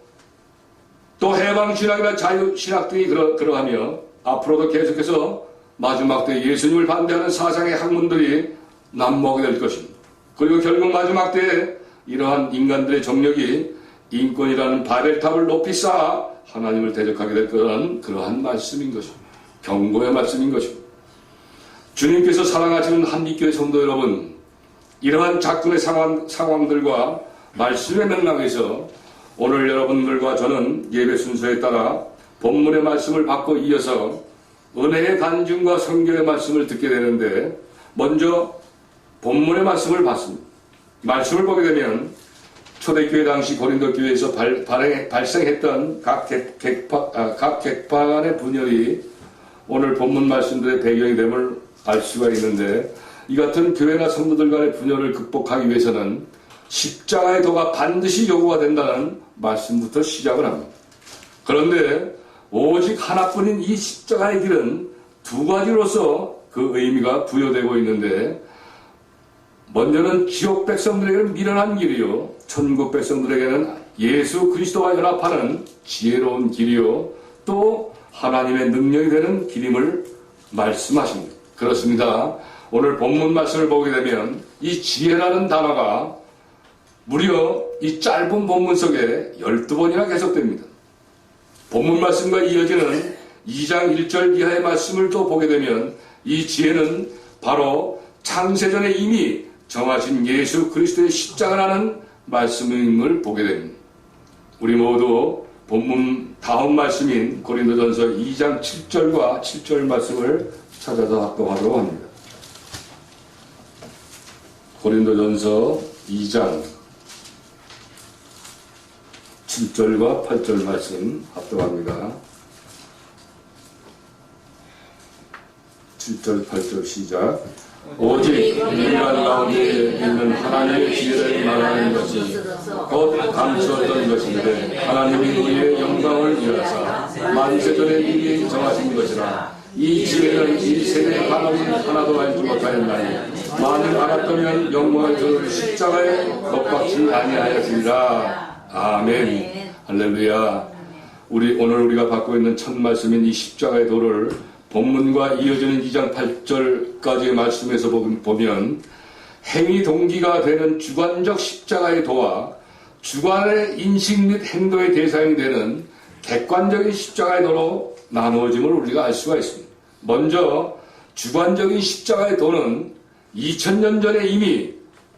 또 해방신학이나 자유신학 등이 그러하며 앞으로도 계속해서 마지막 때 예수님을 반대하는 사상의 학문들이 난무하게 될 것입니다. 그리고 결국 마지막 때에 이러한 인간들의 정력이 인권이라는 바벨탑을 높이 쌓아 하나님을 대적하게 될 그러한 말씀인 것입니다. 경고의 말씀인 것입니다. 주님께서 사랑하시는 한빛교회 성도 여러분, 이러한 작품의 상황들과 말씀의 맥락에서 오늘 여러분들과 저는 예배 순서에 따라 본문의 말씀을 받고 이어서 은혜의 간증과 성경의 말씀을 듣게 되는데, 먼저 본문의 말씀을 봤습니다. 말씀을 보게 되면 초대교회 당시 고린도 교회에서 발생했던 각 객파간의 분열이 오늘 본문 말씀들의 배경이 됨을 알 수가 있는데, 이 같은 교회나 성도들 간의 분열을 극복하기 위해서는 십자가의 도가 반드시 요구가 된다는 말씀부터 시작을 합니다. 그런데 오직 하나뿐인 이 십자가의 길은 두 가지로서 그 의미가 부여되고 있는데, 먼저는 지옥 백성들에게는 미련한 길이요, 천국 백성들에게는 예수 그리스도와 연합하는 지혜로운 길이요, 또 하나님의 능력이 되는 길임을 말씀하십니다. 그렇습니다. 오늘 본문 말씀을 보게 되면 이 지혜라는 단어가 무려 이 짧은 본문 속에 12번이나 계속됩니다. 본문 말씀과 이어지는 2장 1절 이하의 말씀을 또 보게 되면 이 지혜는 바로 창세전에 이미 정하신 예수 그리스도의 십자가라는 말씀임을 보게 됩니다. 우리 모두 본문 다음 말씀인 고린도전서 2장 7절과 7절 말씀을 찾아서 합독하도록 합니다. 고린도전서 2장 7절과 8절 말씀 합독합니다. 7절 8절 시작. 오직 인간 가운데 있는 하나님의 지혜를 말하는 것이 곧 감추었던 것인데 하나님이 우리의 영광을 위하사 만세전에 미리 정하신 것이라. 이 지혜는 이 세대의 하나님 하나도 알지 못하였나니 만일 알았다면 영광을 주는 십자가에 겁박지 아니하였으리라. 아멘. 할렐루야. 오늘 우리가 받고 있는 첫 말씀인 이 십자가의 도를 본문과 이어지는 2장 8절까지의 말씀에서 보면 행위 동기가 되는 주관적 십자가의 도와 주관의 인식 및 행동의 대상이 되는 객관적인 십자가의 도로 나누어짐을 우리가 알 수가 있습니다. 먼저 주관적인 십자가의 도는 2000년 전에 이미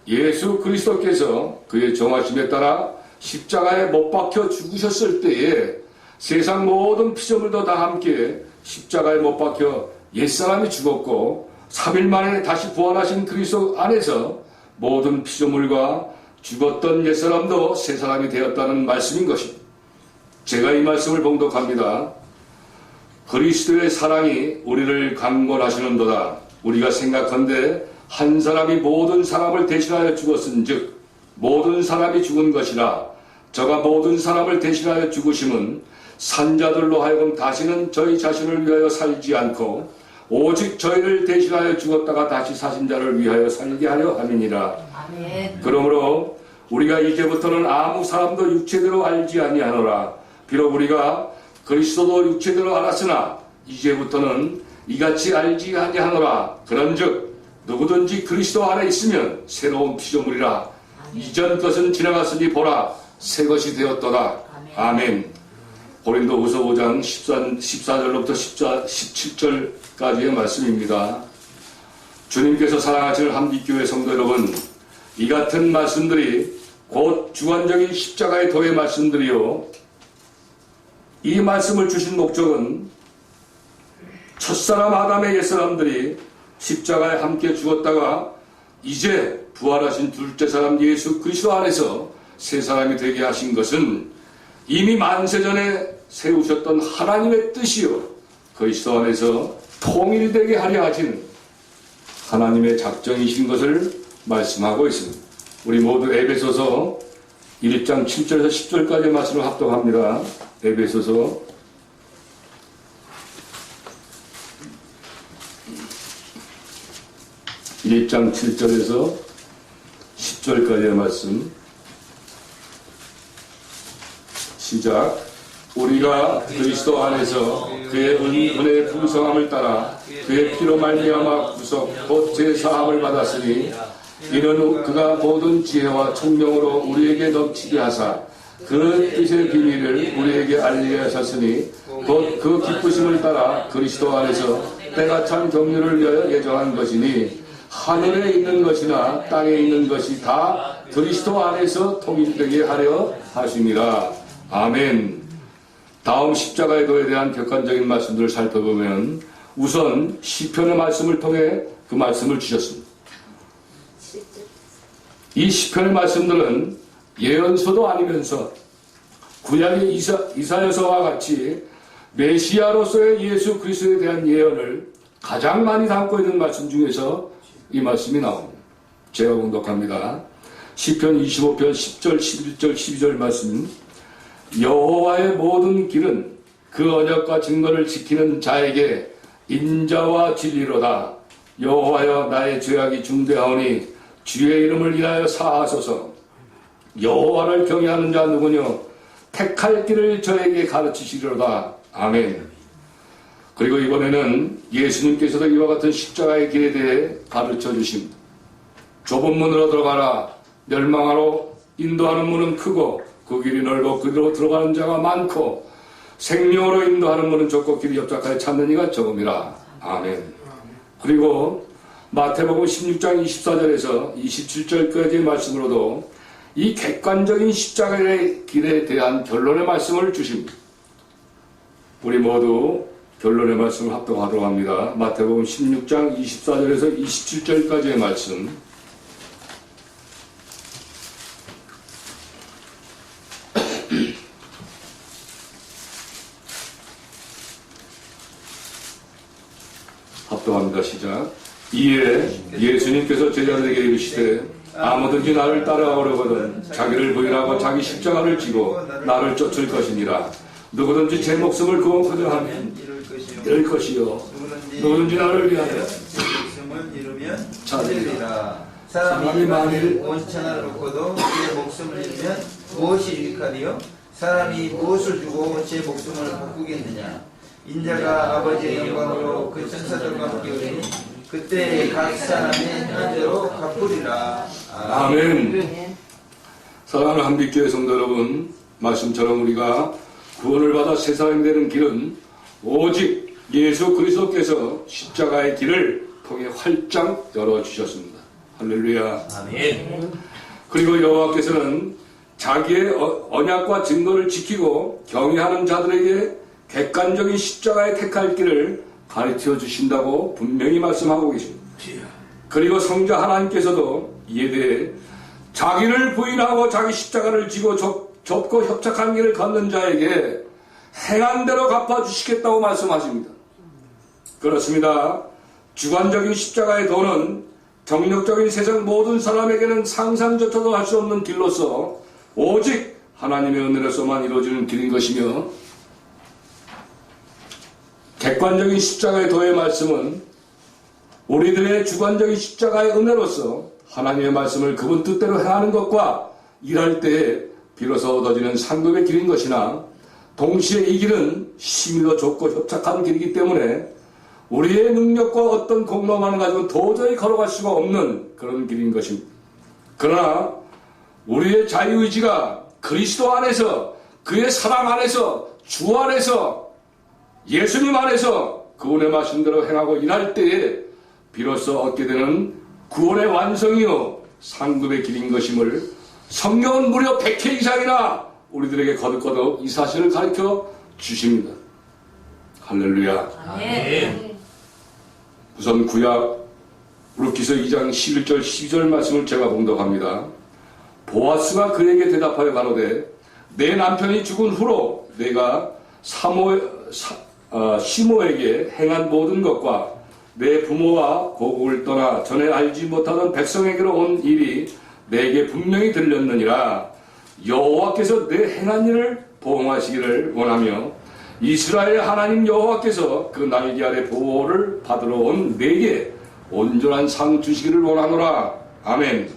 예수 그리스도께서 그의 정하심에 따라 십자가에 못 박혀 죽으셨을 때에 세상 모든 피조물도 다 함께 십자가에 못 박혀 옛사람이 죽었고 3일 만에 다시 부활하신 그리스도 안에서 모든 피조물과 죽었던 옛사람도 새사람이 되었다는 말씀인 것입니다. 제가 이 말씀을 봉독합니다. 그리스도의 사랑이 우리를 강권하시는도다. 우리가 생각한데 한 사람이 모든 사람을 대신하여 죽었은즉 모든 사람이 죽은 것이라. 저가 모든 사람을 대신하여 죽으심은 산자들로 하여금 다시는 저희 자신을 위하여 살지 않고 오직 저희를 대신하여 죽었다가 다시 사신 자를 위하여 살게 하려 함이니라. 아멘. 그러므로 우리가 이제부터는 아무 사람도 육체대로 알지 아니하노라. 비록 우리가 그리스도도 육체대로 알았으나 이제부터는 이같이 알지 아니하노라. 그런즉 누구든지 그리스도 안에 있으면 새로운 피조물이라. 이전 것은 지나갔으니 보라 새 것이 되었도다. 아멘. 고린도후서 5장 14절로부터 17절까지의 말씀입니다. 주님께서 사랑하시는 한빛교회 성도 여러분, 이 같은 말씀들이 곧 주관적인 십자가의 도의 말씀들이요. 이 말씀을 주신 목적은 첫사람 아담의 옛사람들이 십자가에 함께 죽었다가 이제 부활하신 둘째 사람 예수 그리스도 안에서 새 사람이 되게 하신 것은 이미 만세전에 세우셨던 하나님의 뜻이요 그리스도 안에서 통일되게 하려 하신 하나님의 작정이신 것을 말씀하고 있습니다. 우리 모두 에베소서 1장 7절에서 10절까지의 말씀을 합독합니다. 에베소서 1장 7절에서 10절까지의 말씀 시작. 우리가 그리스도 안에서 그의 은혜의 풍성함을 따라 그의 피로 말미암아 구속 곧 제사함을 받았으니 이는 그가 모든 지혜와 총명으로 우리에게 넘치게 하사 그 뜻의 비밀을 우리에게 알리게 하셨으니 곧 그 기쁘심을 따라 그리스도 안에서 때가 찬 경륜을 위하여 예정한 것이니 하늘에 있는 것이나 땅에 있는 것이 다 그리스도 안에서 통일되게 하려 하심이라. 아멘. 다음 십자가의 도에 대한 객관적인 말씀들을 살펴보면 우선 시편의 말씀을 통해 그 말씀을 주셨습니다. 이 시편의 말씀들은 예언서도 아니면서 구약의 이사야서와 같이 메시아로서의 예수 그리스도에 대한 예언을 가장 많이 담고 있는 말씀 중에서 이 말씀이 나옵니다. 제가 공독합니다. 시편 25편 10절, 11절, 12절 말씀. 여호와의 모든 길은 그 언약과 증거를 지키는 자에게 인자와 진리로다. 여호와여 나의 죄악이 중대하오니 주의 이름을 인하여 사하소서. 여호와를 경외하는 자 누구뇨? 택할 길을 저에게 가르치시리로다. 아멘. 그리고 이번에는 예수님께서도 이와 같은 십자가의 길에 대해 가르쳐 주십니다. 좁은 문으로 들어가라. 멸망하러 인도하는 문은 크고 그 길이 넓어 그대로 들어가는 자가 많고 생명으로 인도하는 문은 좁고 길이 협착하여 찾는 이가 적음이라. 아멘. 그리고 마태복음 16장 24절에서 27절까지의 말씀으로도 이 객관적인 십자가의 길에 대한 결론의 말씀을 주십니다. 우리 모두 결론의 말씀을 합독하도록 합니다. 마태복음 16장 24절에서 27절까지의 말씀. 합독합니다. 시작. 이에 예수님께서 제자들에게 이르시되 아무든지 나를 따라오려거든 자기를 부인하고 자기 십자가를 지고 나를 쫓을 것이니라. 누구든지 제 목숨을 구원하려 하면 이럴 것이요 누구든지 나를 위하여 목숨을 잃으면 찾으리라. 사람이 만일 온 천하를 얻고도 제 목숨을 잃으면 무엇이 유익하리요? 사람이 무엇을 주고 제 목숨을 바꾸겠느냐? 인자가 아버지의 영광으로 그 천사들과 함께 오리니 그때 각 사람의 행한 대로 갚으리라. 아멘. 사랑하는 한빛교회 성도 여러분, 말씀처럼 우리가 구원을 받아 새 사람이 되는 길은 오직 예수 그리스도께서 십자가의 길을 통해 활짝 열어주셨습니다. 할렐루야. 아멘. 그리고 여호와께서는 자기의 언약과 증거를 지키고 경외하는 자들에게 객관적인 십자가의 택할 길을 가르쳐 주신다고 분명히 말씀하고 계십니다. 그리고 성자 하나님께서도 이에 대해 자기를 부인하고 자기 십자가를 지고 좁고 협착한 길을 걷는 자에게 행한 대로 갚아주시겠다고 말씀하십니다. 그렇습니다. 주관적인 십자가의 도는 정력적인 세상 모든 사람에게는 상상조차도 할 수 없는 길로서 오직 하나님의 은혜로서만 이루어지는 길인 것이며, 객관적인 십자가의 도의 말씀은 우리들의 주관적인 십자가의 은혜로서 하나님의 말씀을 그분 뜻대로 행하는 것과 일할 때에 비로소 얻어지는 상급의 길인 것이나, 동시에 이 길은 심히도 좁고 협착한 길이기 때문에 우리의 능력과 어떤 공로만을 가지고 도저히 걸어갈 수가 없는 그런 길인 것입니다. 그러나 우리의 자유의지가 그리스도 안에서, 그의 사랑 안에서, 주 안에서, 예수님 안에서 그분의 말씀대로 행하고 일할 때에 비로소 얻게 되는 구원의 완성이요 상급의 길인 것임을 성경은 무려 100회 이상이나 우리들에게 거듭거듭 이 사실을 가르쳐 주십니다. 할렐루야. 아멘. 우선 구약 룻기서 2장 11절 12절 말씀을 제가 봉독합니다. 보아스가 그에게 대답하여 가로되 내 남편이 죽은 후로 내가 시모에게 행한 모든 것과 내 부모와 고국을 떠나 전에 알지 못하던 백성에게로 온 일이 내게 분명히 들렸느니라. 여호와께서 내 행한 일을 보응하시기를 원하며 이스라엘 하나님 여호와께서 그 날개 아래 보호를 받으러 온 내게 온전한 상 주시기를 원하노라. 아멘.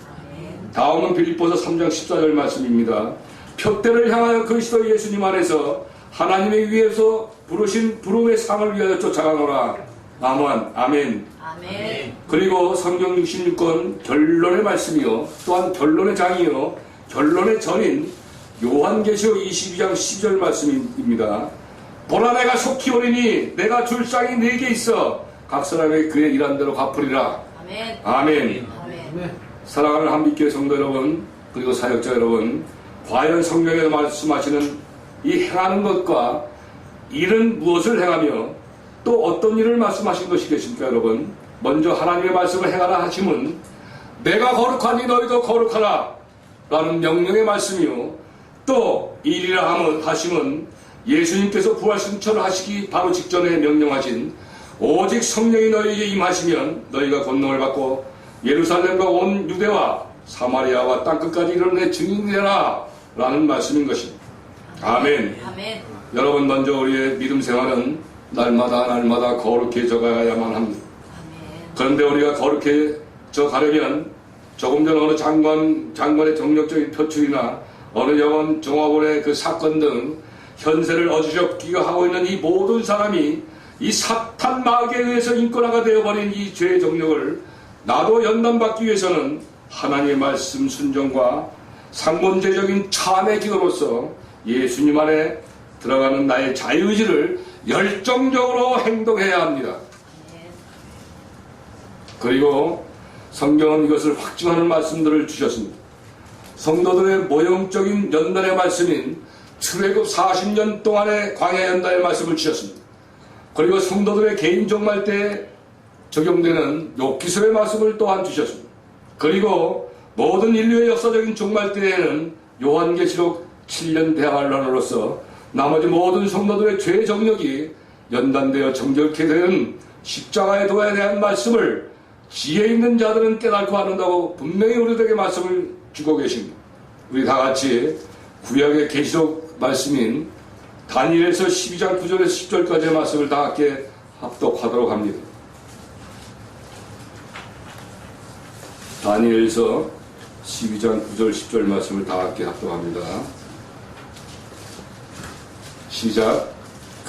다음은 빌립보서 3장 14절 말씀입니다. 표대를 향하여 그리스도 예수님 안에서 하나님의 위에서 부르신 부름의 상을 위하여 쫓아가노라. 아멘. 아멘. 그리고 성경 66권 결론의 말씀이요 또한 결론의 장이요 결론의 전인 요한계시록 22장 10절 말씀입니다. 보라 내가 속히 오리니 내가 줄 쌍이 4개 있어 각 사람에게 그의 일한 대로 갚으리라. 아멘. 사랑하는 한빛교회 성도 여러분, 그리고 사역자 여러분, 과연 성경에서 말씀하시는 이 행하는 것과 일은 무엇을 행하며 또 어떤 일을 말씀하신 것이겠습니까? 여러분, 먼저 하나님의 말씀을 행하라 하심은 내가 거룩하니 너희도 거룩하라 라는 명령의 말씀이요, 또 이 일이라 하심은 예수님께서 부활 승천을 하시기 바로 직전에 명령하신 오직 성령이 너희에게 임하시면 너희가 권능을 받고 예루살렘과 온 유대와 사마리아와 땅끝까지 이르러 내 증인이 되라 라는 말씀인 것입니다. 아멘. 여러분, 먼저 우리의 믿음 생활은 날마다 거룩해져 가야만 합니다. 그런데 우리가 거룩해져 가려면 조금 전 어느 장관의 정력적인 표출이나 어느 영원 종합원의 그 사건 등 현세를 어지럽기가 하고 있는 이 모든 사람이 이 사탄 마귀에 의해서 인권화가 되어버린 이 죄의 정력을 나도 연단받기 위해서는 하나님의 말씀 순종과 상본제적인 참의 기도로서 예수님 안에 들어가는 나의 자유의지를 열정적으로 행동해야 합니다. 그리고 성경은 이것을 확증하는 말씀들을 주셨습니다. 성도들의 모형적인 연단의 말씀인 출애굽 40년 동안의 광야 연단의 말씀을 주셨습니다. 그리고 성도들의 개인 종말 때 적용되는 욥기서의 말씀을 또한 주셨습니다. 그리고 모든 인류의 역사적인 종말 때에는 요한계시록 7년 대환란으로서 나머지 모든 성도들의 죄 정력이 연단되어 정결케 되는 십자가의 도에 대한 말씀을 지혜 있는 자들은 깨닫고 않는다고 분명히 우리들에게 말씀을 주고 계십니다. 우리 다 같이 구약의 계시록 말씀인 다니엘서 12장 9절에서 10절까지의 말씀을 다 함께 합독하도록 합니다. 다니엘서 12장 9절 10절 말씀을 다 함께 합독합니다. 시작.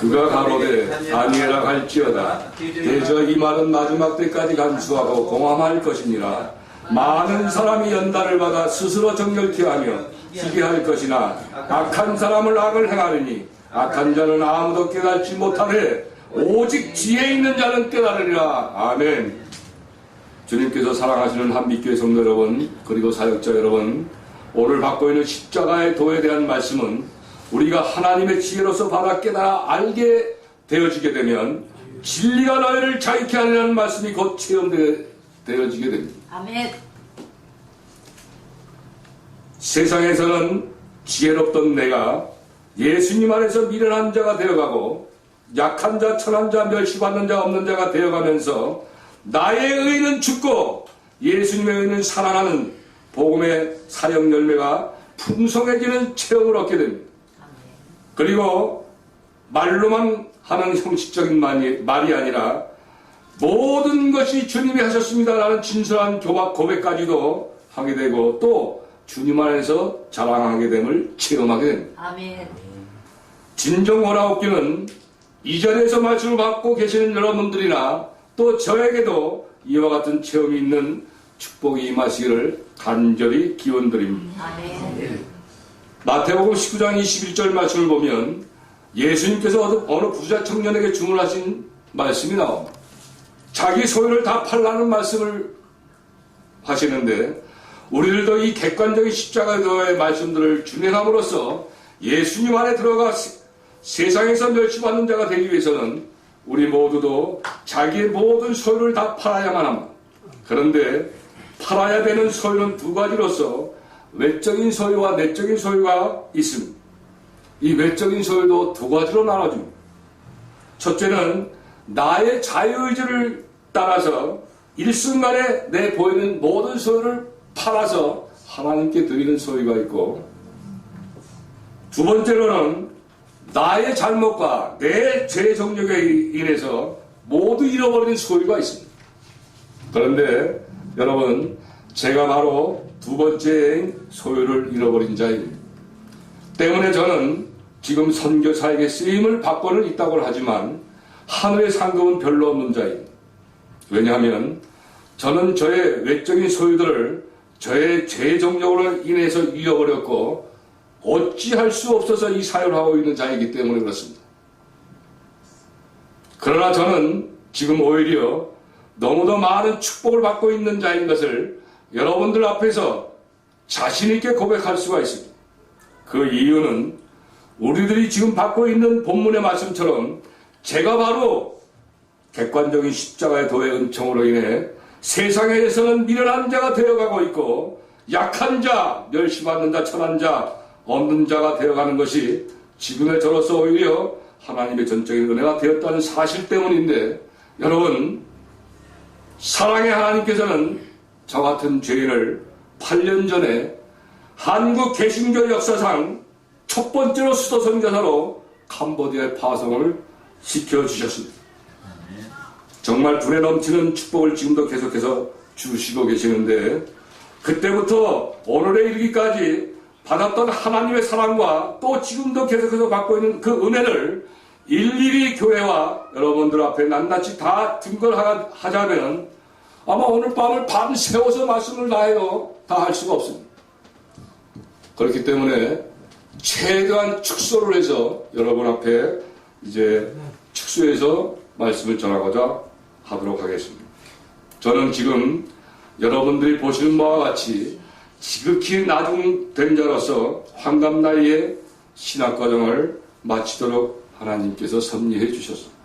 그가 가로되 다니엘아 갈지어다 대저 이 말은 마지막 때까지 감수하고 공함할 것이니라. 많은 사람이 연단을 받아 스스로 정결케 하며 희게 할 것이나 악한 사람을 악을 행하느니 악한 자는 아무도 깨닫지 못하되 오직 지혜 있는 자는 깨달으리라. 아멘. 주님께서 사랑하시는 한빛교회 성도 여러분, 그리고 사역자 여러분, 오늘 받고 있는 십자가의 도에 대한 말씀은 우리가 하나님의 지혜로서 받아 깨달아 알게 되어지게 되면 진리가 너희를 자유케 하리라는 말씀이 곧 체험되어지게 됩니다. 아멘. 세상에서는 지혜롭던 내가 예수님 안에서 미련한 자가 되어가고 약한 자, 천한 자, 멸시받는 자, 없는 자가 되어가면서 나의 의는 죽고 예수님의 의는 살아나는 복음의 사역 열매가 풍성해지는 체험을 얻게 됩니다. 그리고 말로만 하는 형식적인 말이 아니라 모든 것이 주님이 하셨습니다라는 진솔한 고백까지도 하게 되고 또 주님 안에서 자랑하게 됨을 체험하게 됩니다. 아멘. 진정 오라옵기는 이 자리에서 말씀을 받고 계시는 여러분들이나 또 저에게도 이와 같은 체험이 있는 축복이 임하시기를 간절히 기원드립니다. 아멘. 마태복음 19장 21절 말씀을 보면 예수님께서 어느 부자 청년에게 주문하신 말씀이 나옵니다. 자기 소유를 다 팔라는 말씀을 하시는데 우리들도 이 객관적인 십자가의 말씀들을 준행함으로써 예수님 안에 들어가 세상에서 멸시받는 자가 되기 위해서는 우리 모두도 자기의 모든 소유를 다 팔아야만 합니다. 그런데 팔아야 되는 소유는 두 가지로서 외적인 소유와 내적인 소유가 있습니다. 이 외적인 소유도 두 가지로 나눠집니다. 첫째는 나의 자유의지를 따라서 일순간에 내 보이는 모든 소유를 팔아서 하나님께 드리는 소유가 있고, 두 번째로는 나의 잘못과 내 죄 정력에 인해서 모두 잃어버리는 소유가 있습니다. 그런데 여러분, 제가 바로 두 번째인 소유를 잃어버린 자입니다. 때문에 저는 지금 선교사에게 쓰임을 받고는 있다고 하지만 하늘의 상급은 별로 없는 자입니다. 왜냐하면 저는 저의 외적인 소유들을 저의 죄 정력으로 인해서 잃어버렸고 어찌할 수 없어서 이 사역을 하고 있는 자이기 때문에 그렇습니다. 그러나 저는 지금 오히려 너무도 많은 축복을 받고 있는 자인 것을 여러분들 앞에서 자신있게 고백할 수가 있습니다. 그 이유는 우리들이 지금 받고 있는 본문의 말씀처럼 제가 바로 객관적인 십자가의 도의 은총으로 인해 세상에서는 미련한 자가 되어가고 있고 약한 자, 멸시받는 자, 천한 자, 없는 자가 되어가는 것이 지금의 저로서 오히려 하나님의 전적인 은혜가 되었다는 사실 때문인데, 여러분, 사랑의 하나님께서는 저 같은 죄인을 8년 전에 한국 개신교 역사상 첫 번째로 수도 선교사로 캄보디아에 파송을 시켜주셨습니다. 정말 불에 넘치는 축복을 지금도 계속해서 주시고 계시는데, 그때부터 오늘에 이르기까지 받았던 하나님의 사랑과 또 지금도 계속해서 받고 있는 그 은혜를 일일이 교회와 여러분들 앞에 낱낱이 다 증거하자면 아마 오늘 밤을 밤 새워서 말씀을 다 해도 다 할 수가 없습니다. 그렇기 때문에 최대한 축소를 해서 여러분 앞에 이제 축소해서 말씀을 전하고자 하도록 하겠습니다. 저는 지금 여러분들이 보시는 바와 같이 지극히 나중된 자로서 환갑 나이에 신학과정을 마치도록 하나님께서 섭리해 주셨습니다.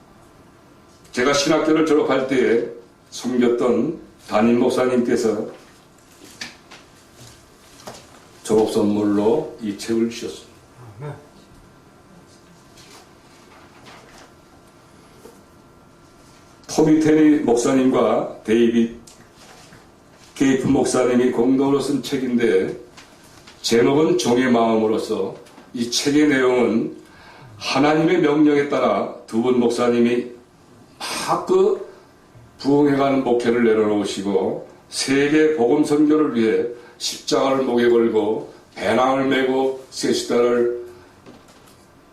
제가 신학교를 졸업할 때에 섬겼던 담임 목사님께서 졸업 선물로 이 책을 주셨습니다. 토미 테니 목사님과 데이빗 게이프 목사님이 공동으로 쓴 책인데, 제목은 종의 마음으로서, 이 책의 내용은 하나님의 명령에 따라 두 분 목사님이 막 부흥해가는 목회를 내려놓으시고 세계 복음 선교를 위해 십자가를 목에 걸고 배낭을 메고 세수대를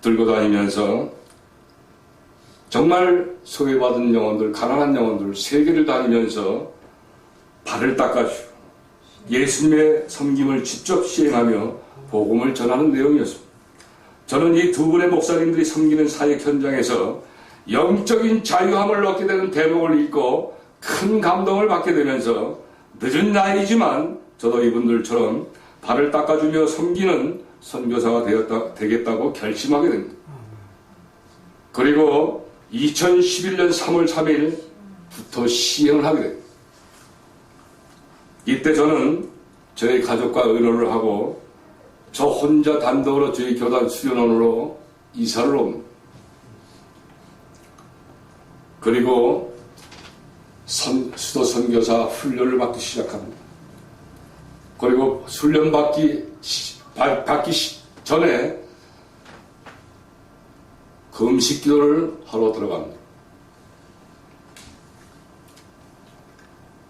들고 다니면서 정말 소외받은 영혼들, 가난한 영혼들 세계를 다니면서 발을 닦아주고 예수님의 섬김을 직접 시행하며 복음을 전하는 내용이었습니다. 저는 이 두 분의 목사님들이 섬기는 사역 현장에서 영적인 자유함을 얻게 되는 대목을 읽고 큰 감동을 받게 되면서 늦은 나이지만 저도 이분들처럼 발을 닦아주며 섬기는 선교사가 되겠다고 결심하게 됩니다. 그리고 2011년 3월 3일부터 시행을 하게 됩니다. 이때 저는 저희 가족과 의논을 하고 저 혼자 단독으로 저희 교단 수련원으로 이사를 옵니다. 그리고 수도 선교사 훈련을 받기 시작합니다. 그리고 훈련 받기 전에 금식 기도를 하러 들어갑니다.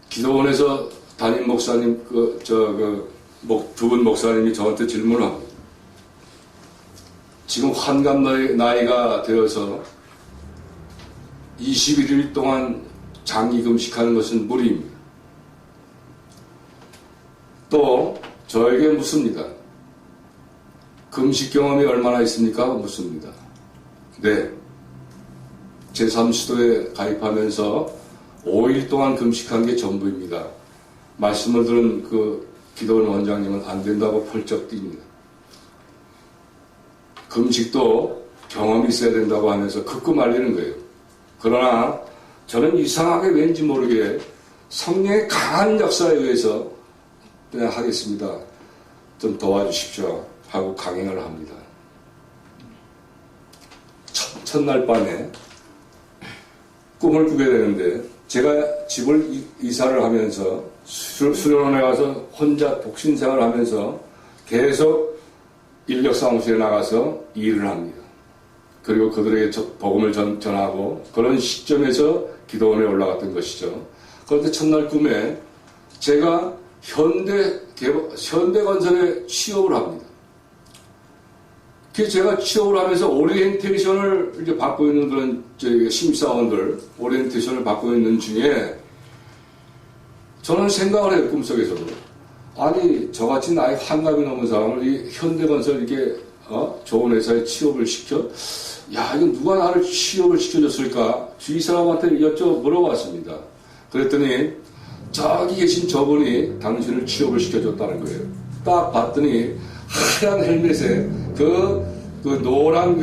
기도원에서 담임 목사님, 두 분 목사님이 저한테 질문을 합니다. 지금 환갑 나이가 되어서 21일 동안 장기 금식하는 것은 무리입니다. 또 저에게 묻습니다. 금식 경험이 얼마나 있습니까? 묻습니다. 네. 제3수도에 가입하면서 5일 동안 금식한 게 전부입니다. 말씀을 들은 그 기도원 원장님은 안 된다고 펄쩍 뜁니다. 금식도 경험이 있어야 된다고 하면서 극구 말리는 거예요. 그러나 저는 이상하게 왠지 모르게 성령의 강한 역사에 의해서 그냥 하겠습니다. 좀 도와주십시오 하고 강행을 합니다. 첫날 밤에 꿈을 꾸게 되는데 제가 집을 이사를 하면서 수련원에 가서 혼자 독신 생활을 하면서 계속 인력사무실에 나가서 일을 합니다. 그리고 그들에게 복음을 전하고 그런 시점에서 기도원에 올라갔던 것이죠. 그런데 첫날 꿈에 제가 현대건설에 취업을 합니다. 그래서 제가 취업을 하면서 오리엔테이션을 이제 받고 있는 그런 심사원들, 오리엔테이션을 받고 있는 중에 저는 생각을 해요, 꿈속에서도. 아니, 저같이 나이 환갑이 넘은 사람을 이 현대건설 이게, 좋은 회사에 취업을 시켜? 야, 이거 누가 나를 취업을 시켜줬을까? 주위 사람한테 물어봤습니다. 그랬더니, 저기 계신 저분이 당신을 취업을 시켜줬다는 거예요. 딱 봤더니, 하얀 헬멧에 그 노란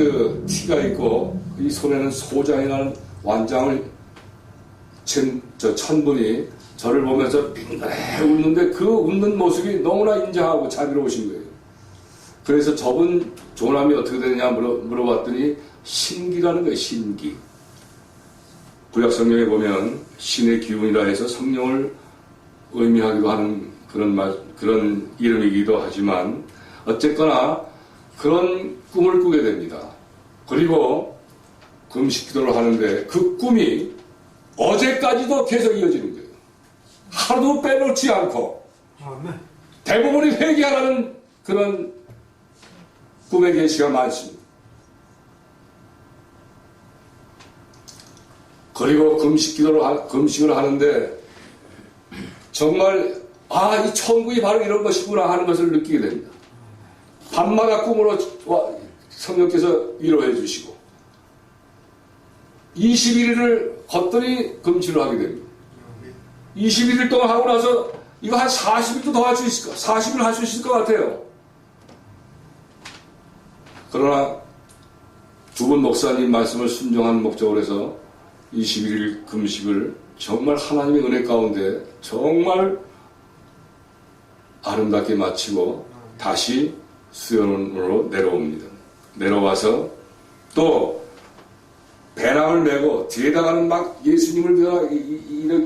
티가 있고, 이 손에는 소장이라는 완장을 천 분이 저를 보면서 빙그레 웃는데 그 웃는 모습이 너무나 인자하고 자비로우신 거예요. 그래서 저분 조남이 어떻게 되느냐 물어봤더니 신기라는 거예요. 신기. 구약 성경에 보면 신의 기운이라 해서 성령을 의미하기도 하는 그런 이름이기도 하지만 어쨌거나 그런 꿈을 꾸게 됩니다. 그리고 금식 기도를 하는데 그 꿈이 어제까지도 계속 이어지는 거예요. 하루도 빼놓지 않고 대부분이 회개하라는 그런 꿈의 계시가 많습니다. 그리고 금식을 하는데 정말 이 천국이 바로 이런 것이구나 하는 것을 느끼게 됩니다. 밤마다 꿈으로 성령께서 위로해 주시고 21일을 걷더니 금식을 하게 됩니다. 21일 동안 하고 나서 이거 한 40일도 더 할 수 있을까? 40일 할 수 있을 것 같아요. 그러나 두 분 목사님 말씀을 순종한 목적으로 해서 21일 금식을 정말 하나님의 은혜 가운데 정말 아름답게 마치고 다시 수련원으로 내려옵니다. 내려와서 또 배낭을 메고 뒤에다가는 막 예수님을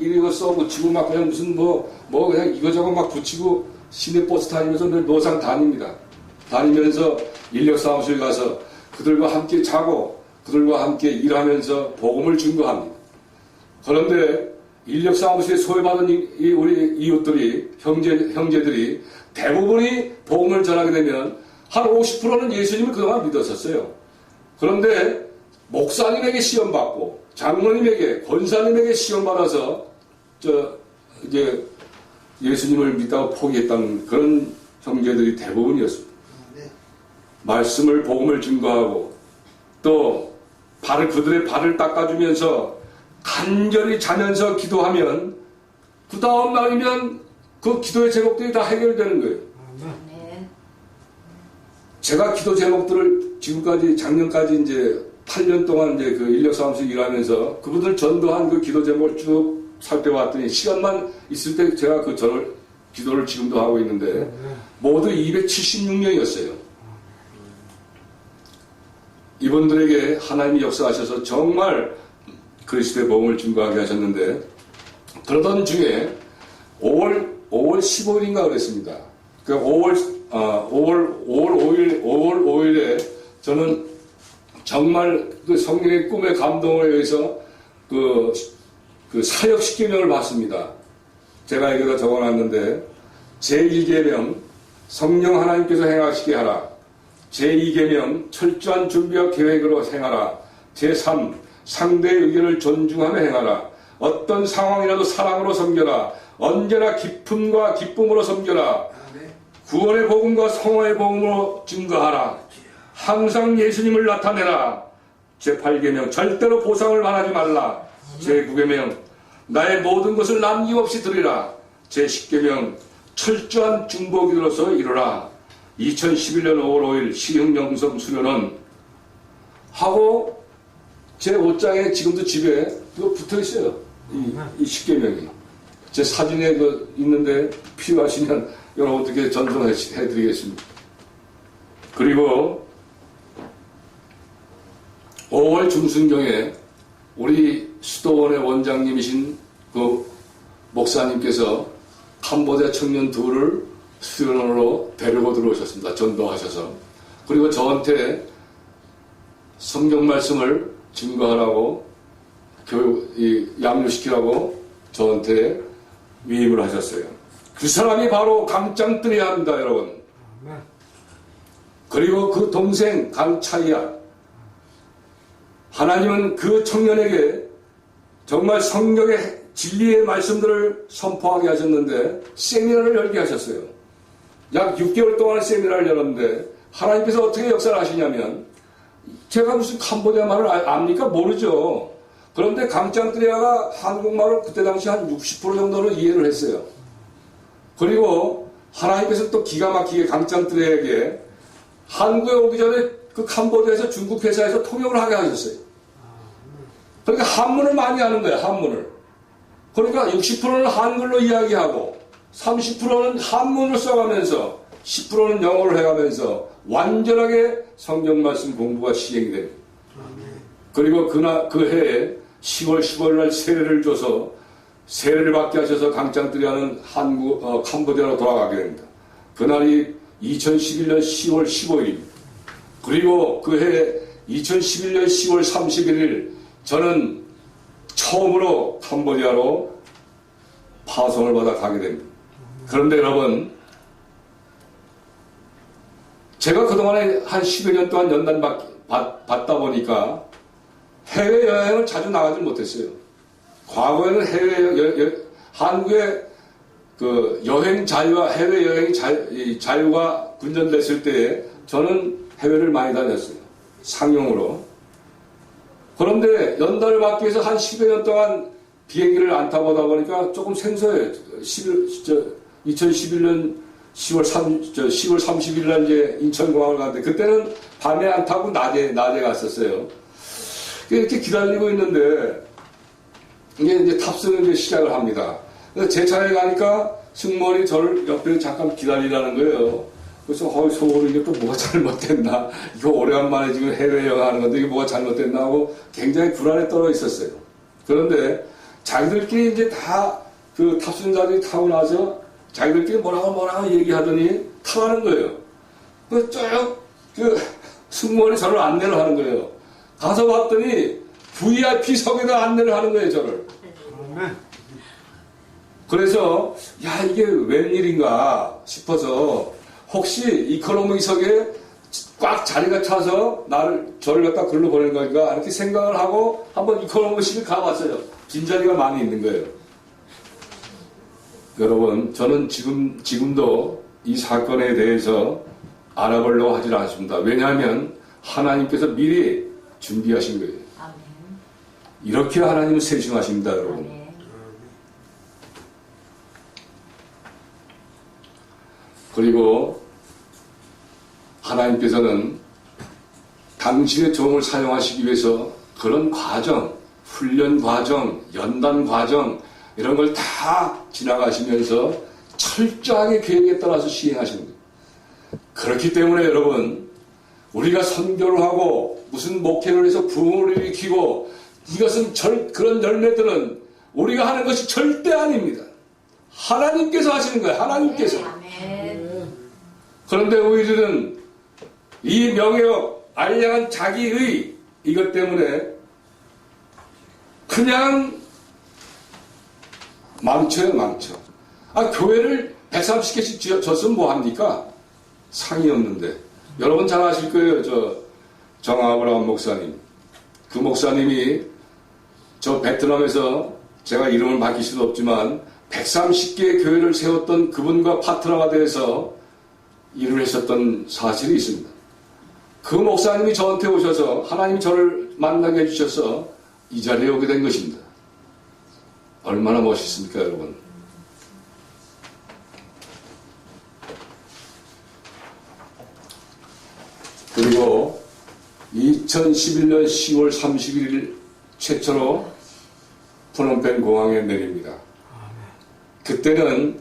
이거 써붙이고 막 그냥 무슨 그냥 이거저거 막 붙이고 시내버스 다니면서 늘 노상 다니면서 인력사무실 가서 그들과 함께 자고 그들과 함께 일하면서 복음을 증거합니다. 그런데 인력사무실에 소외받은 우리 이웃들이 형제들이 대부분이 복음을 전하게 되면 한 50%는 예수님을 그동안 믿었었어요. 그런데 목사님에게 시험받고 장로님에게 권사님에게 시험받아서 이제 예수님을 믿다가 포기했다는 그런 형제들이 대부분이었습니다. 말씀을 복음을 증거하고 또 그들의 발을 닦아주면서 간절히 자면서 기도하면 그 다음 날이면 그 기도의 제목들이 다 해결되는 거예요. 네. 제가 기도 제목들을 지금까지 작년까지 이제 8년 동안 이제 그 인력사무소 일하면서 그분들 전도한 그 기도 제목을 쭉 살펴봤더니 시간만 있을 때 제가 그 기도를 지금도 하고 있는데 모두 276명이었어요. 이분들에게 하나님이 역사하셔서 정말 그리스도의 복음을 증거하게 하셨는데 그러던 중에 5월 15일인가 그랬습니다. 그 5월 5일에 저는 정말 그 성령의 꿈의 감동에 의해서 그 사역 십계명을 받습니다. 제가 여기다 적어놨는데 제1계명 성령 하나님께서 행하시게 하라. 제2계명 철저한 준비와 계획으로 행하라. 제3 상대의 의견을 존중하며 행하라. 어떤 상황이라도 사랑으로 섬겨라. 언제나 기쁨과 기쁨으로 섬겨라. 구원의 복음과 성화의 복음으로 증거하라. 항상 예수님을 나타내라. 제8계명 절대로 보상을 바라지 말라. 제9계명 나의 모든 것을 남김없이 드리라. 제10계명 철저한 중보기도로서 이루라. 2011년 5월 5일 시흥영성 수련원 하고 제 옷장에 지금도 집에 그거 붙어 있어요. 이 10계명이. 제 사진에 그 있는데 필요하시면 여러분들께 전송해 드리겠습니다. 그리고 5월 중순경에 우리 수도원의 원장님이신 그 목사님께서 캄보디아 청년 둘을 수련원으로 데리고 들어오셨습니다. 전도하셔서. 그리고 저한테 성경 말씀을 증거하라고 양육시키라고 저한테 위임을 하셨어요. 그 사람이 바로 강짱뜨려야 합니다, 여러분. 그리고 그 동생 강차이야. 하나님은 그 청년에게 정말 성경의 진리의 말씀들을 선포하게 하셨는데 세미나를 열게 하셨어요. 약 6개월 동안 세미나를 열었는데 하나님께서 어떻게 역사를 하시냐면 제가 무슨 캄보디아 말을 압니까? 모르죠. 그런데 강짱뜨리아가 한국말을 그때 당시 한 60% 정도는 이해를 했어요. 그리고 하나님께서 또 기가 막히게 강짱뜨리아에게 한국에 오기 전에 그 캄보디아에서 중국 회사에서 통역을 하게 하셨어요. 그러니까 한문을 많이 하는 거예요. 한문을. 그러니까 60%는 한글로 이야기하고 30%는 한문을 써가면서 10%는 영어를 해가면서 완전하게 성경 말씀 공부가 시행이 됩니다. 그리고 그 해에 10월 15일 날 세례를 줘서 세례를 받게 하셔서 강짱뜨리아는 캄보디아로 돌아가게 됩니다. 그날이 2011년 10월 15일. 그리고 그 해 2011년 10월 31일 저는 처음으로 캄보디아로 파송을 받아 가게 됩니다. 그런데 여러분, 제가 그동안에 한 10여 년 동안 연단 받다 보니까 해외여행을 자주 나가지 못했어요. 과거에는 한국의 그 여행 자유와 해외여행 자유가 분전됐을 때에 저는 해외를 많이 다녔어요. 상용으로. 그런데 연단을 받기 위해서 한 10여 년 동안 비행기를 안 타고 다 보니까 조금 생소해요. 2011년 10월 30일 날 이제 인천공항을 갔는데 그때는 밤에 안 타고 낮에 갔었어요. 이렇게 기다리고 있는데 이제 탑승을 이제 시작을 합니다. 그래서 제 차례에 가니까 승무원이 저를 옆에 잠깐 기다리라는 거예요. 그래서 속으로 이게 또 뭐가 잘못됐나, 이거 오래간만에 지금 해외여행 하는 건데 이게 뭐가 잘못됐나 하고 굉장히 불안에 떨어 있었어요. 그런데 자기들끼리 이제 다 그 탑승자들이 타고 나서 자기들끼리 뭐라고 얘기하더니 타라는 거예요. 그 승무원이 저를 안내를 하는 거예요. 가서 봤더니 VIP석에다 안내를 하는 거예요, 저를. 그래서 야, 이게 웬일인가 싶어서 혹시 이코노미석에 꽉 자리가 차서 저를 갖다 글로 보내는 거니까 이렇게 생각을 하고 한번 이코노미식을 가봤어요. 빈자리가 많이 있는 거예요. 여러분, 저는 지금도 이 사건에 대해서 알아보려고 하질 않습니다. 왜냐하면 하나님께서 미리 준비하신 거예요. 아멘. 이렇게 하나님은 세심하십니다, 여러분. 아멘. 그리고 하나님께서는 당신의 종을 사용하시기 위해서 그런 과정, 훈련 과정, 연단 과정 이런 걸 다 지나가시면서 철저하게 계획에 따라서 시행하시는 거예요. 그렇기 때문에 여러분, 우리가 선교를 하고 무슨 목회를 해서 부흥을 일으키고 이것은 그런 열매들은 우리가 하는 것이 절대 아닙니다. 하나님께서 하시는 거예요. 하나님께서. 아멘. 그런데 우리들은 이 명예업, 알량한 자기의 이것 때문에 그냥 망쳐요, 망쳐. 교회를 130개씩 졌으면 뭐합니까? 상이 없는데. 여러분 잘 아실 거예요. 정아브라함 목사님. 그 목사님이 저 베트남에서 제가 이름을 밝힐 수는 없지만 130개의 교회를 세웠던 그분과 파트너가 돼서 일을 했었던 사실이 있습니다. 그 목사님이 저한테 오셔서 하나님이 저를 만나게 해주셔서 이 자리에 오게 된 것입니다. 얼마나 멋있습니까, 여러분? 그리고 2011년 10월 31일 최초로 프놈펜 공항에 내립니다. 그때는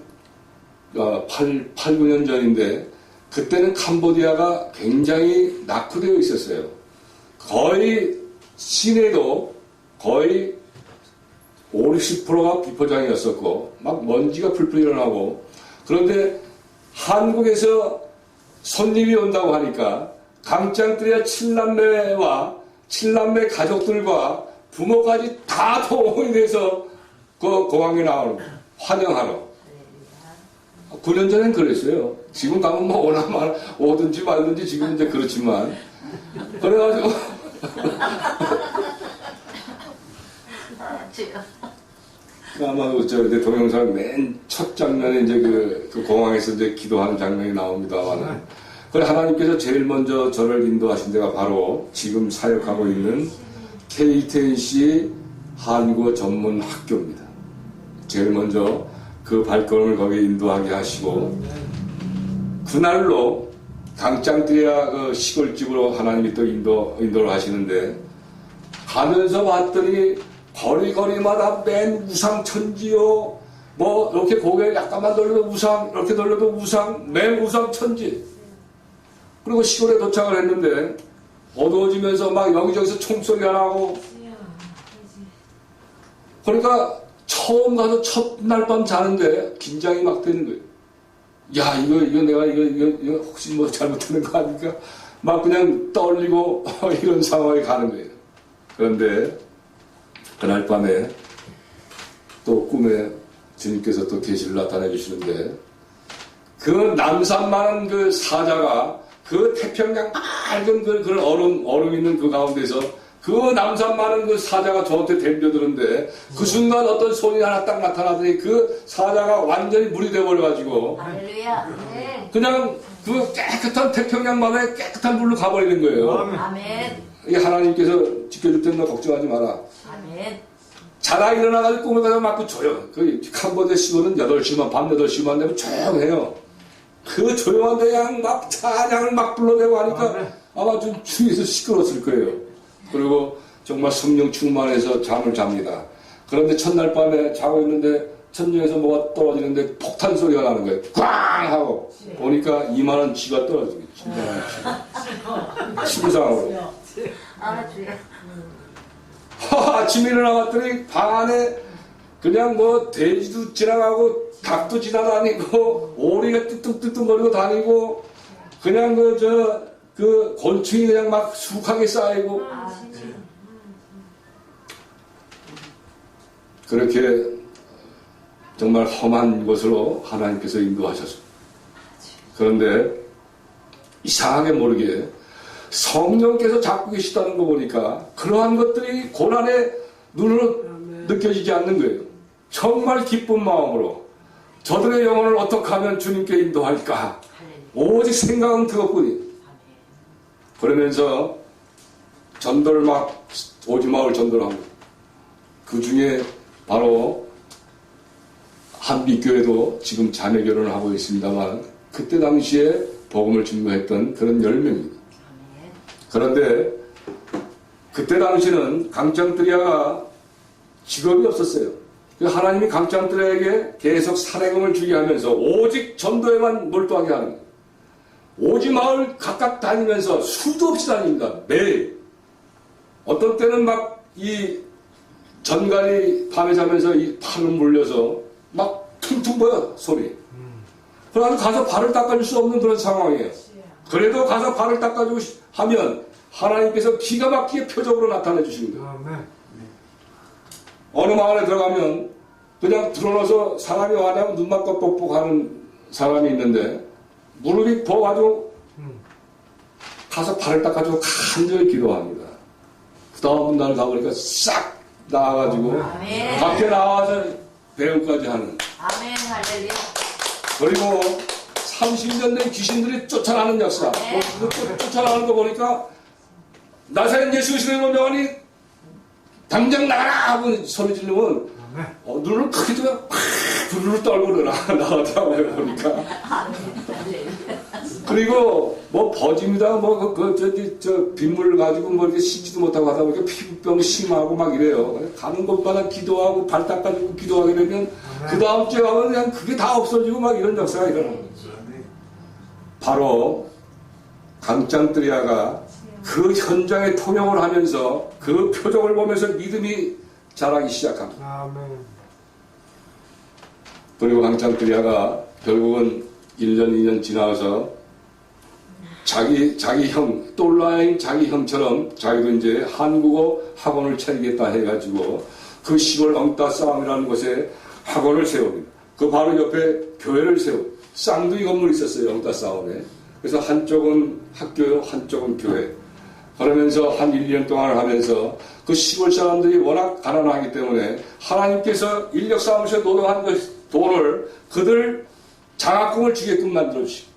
8, 9년 전인데 그때는 캄보디아가 굉장히 낙후되어 있었어요. 거의 시내도 거의 50%가 비포장이었었고 막 먼지가 풀풀 일어나고, 그런데 한국에서 손님이 온다고 하니까 강짱들의 7남매와 7남매 가족들과 부모까지 다 동원이 돼서 그 공항에 나오는 환영하러. 9년 전엔 그랬어요. 지금 가면 뭐 오든지 말든지 지금 이제 그렇지만. 그래가지고 아마 저 동영상 맨 첫 장면에 이제 그 공항에서 이제 기도하는 장면이 나옵니다만, 그래 하나님께서 제일 먼저 저를 인도하신 데가 바로 지금 사역하고 있는 KTNC 한국어 전문 학교입니다. 제일 먼저 그 발걸음을 거기에 인도하게 하시고, 그날로 강짱띠야 그 시골집으로 하나님이 또 인도를 하시는데, 가면서 봤더니 거리마다 맨 우상 천지요. 뭐 이렇게 고개 약간만 돌려도 우상, 이렇게 돌려도 우상, 맨 우상 천지. 그리고 시골에 도착을 했는데 어두워지면서 막 여기저기서 총소리가 나고, 그러니까 처음 가서 첫날 밤 자는데 긴장이 막 되는 거예요. 야, 이거 내가 이거 혹시 뭐 잘못하는 거 아닐까? 막 그냥 떨리고 이런 상황에 가는 거예요. 그런데 그날 밤에 또 꿈에 주님께서 또 계시를 나타내 주시는데, 그 남산 많은 그 사자가 그 태평양 맑은 그 얼음 있는 그 가운데서 그 남산 많은 그 사자가 저한테 덤벼드는데, 그 순간 어떤 손이 하나 딱 나타나더니 그 사자가 완전히 물이 돼버려가지고 할렐루야. 네. 그냥 그 깨끗한 태평양만에 깨끗한 물로 가버리는 거예요. 아멘. 이 하나님께서 지켜줄 때는 너 걱정하지 마라. 아멘. 자다 일어나가지고 꿈을 가서 맞고 조용. 그 캄보디아 시골은 8시만, 밤 8시만 되면 조용해요. 그 조용한데 그냥 막 찬양을 막 불러대고 하니까 아마 좀 주위에서 시끄러웠을 거예요. 그리고 정말 성령 충만해서 잠을 잡니다. 그런데 첫날 밤에 자고 있는데 천정에서 뭐가 떨어지는데 폭탄 소리가 나는 거예요. 꽝! 하고 보니까 이만한 쥐가 떨어지겠지. 침상으로. 아, 주여. 아침에 일어나봤더니 방 안에 그냥 뭐 돼지도 지나가고 닭도 지나다니고 오리가 뚝뚝뚝뚝거리고 다니고 그냥 그 곤충이 그냥 막 수북하게 쌓이고, 그렇게 정말 험한 곳으로 하나님께서 인도하셨습니다. 그런데 이상하게 모르게 성령께서 잡고 계시다는 거 보니까 그러한 것들이 고난의 눈으로 느껴지지 않는 거예요. 정말 기쁜 마음으로 저들의 영혼을 어떻게 하면 주님께 인도할까 오직 생각은 그것뿐이에요. 그러면서 전도를 막 오지마을 전도를 하고 그 중에 바로 한빛교회도 지금 자매 결혼을 하고 있습니다만 그때 당시에 복음을 증거했던 그런 10명입니다. 그런데 그때 당시는 강짱뜨리아가 직업이 없었어요. 하나님이 강짱뜨리아에게 계속 사례금을 주게 하면서 오직 전도에만 몰두하게 하는 거예요. 오지마을 각각 다니면서 수도 없이 다닙니다. 매일. 어떤 때는 막 이 전갈이 밤에 자면서 이 팔을 물려서 막 퉁퉁 보여 소리. 그래서 가서 발을 닦아줄 수 없는 그런 상황이에요. 그래도 가서 발을 닦아주고 하면 하나님께서 기가 막히게 표적으로 나타내 주십니다. 어느 마을에 들어가면 그냥 들어눠서 사람이 와냐면 눈만 뻑뻑뻑 하는 사람이 있는데 무릎이 부어가지고 가서 발을 닦아주고 간절히 기도합니다. 그 다음 날 가보니까 싹 나와가지고 아멘. 밖에 나와서 배움까지 하는. 아멘. 할렐루야. 그리고 30년 된 귀신들이 쫓아나는 역사. 쫓아나는 거 보니까 나사렛 예수 그리스도의 명하니 당장 나가라 하고 소리 지르면 눈을 크게 뜨면 팍 불을 떨고 나가더라고요 보니까. 그리고 뭐 버집니다. 뭐 저 빗물 가지고 뭐 이렇게 씻지도 못하고 하다 보니까 피부병 심하고 막 이래요. 가는 곳마다 기도하고 발 닦아주고 기도하게 되면 그 다음 주에 가면 그냥 그게 다 없어지고 막 이런 역사가 일어납니다. 바로 강짱뜨리아가 그 현장에 통역을 하면서 그 표적을 보면서 믿음이 자라기 시작합니다. 그리고 강짱뜨리아가 결국은 1년, 2년 지나서 자기 형, 똘라인 자기 형처럼 자기도 이제 한국어 학원을 차리겠다 해가지고 그 시골 엉따 싸움이라는 곳에 학원을 세웁니다. 그 바로 옆에 교회를 세우고 쌍둥이 건물이 있었어요. 엉따 싸움에. 그래서 한쪽은 학교, 한쪽은 교회. 그러면서 한 1년 동안을 하면서 그 시골 사람들이 워낙 가난하기 때문에 하나님께서 인력 사무실에 노동한 그 돈을 그들 장학금을 주게끔 만들어주시고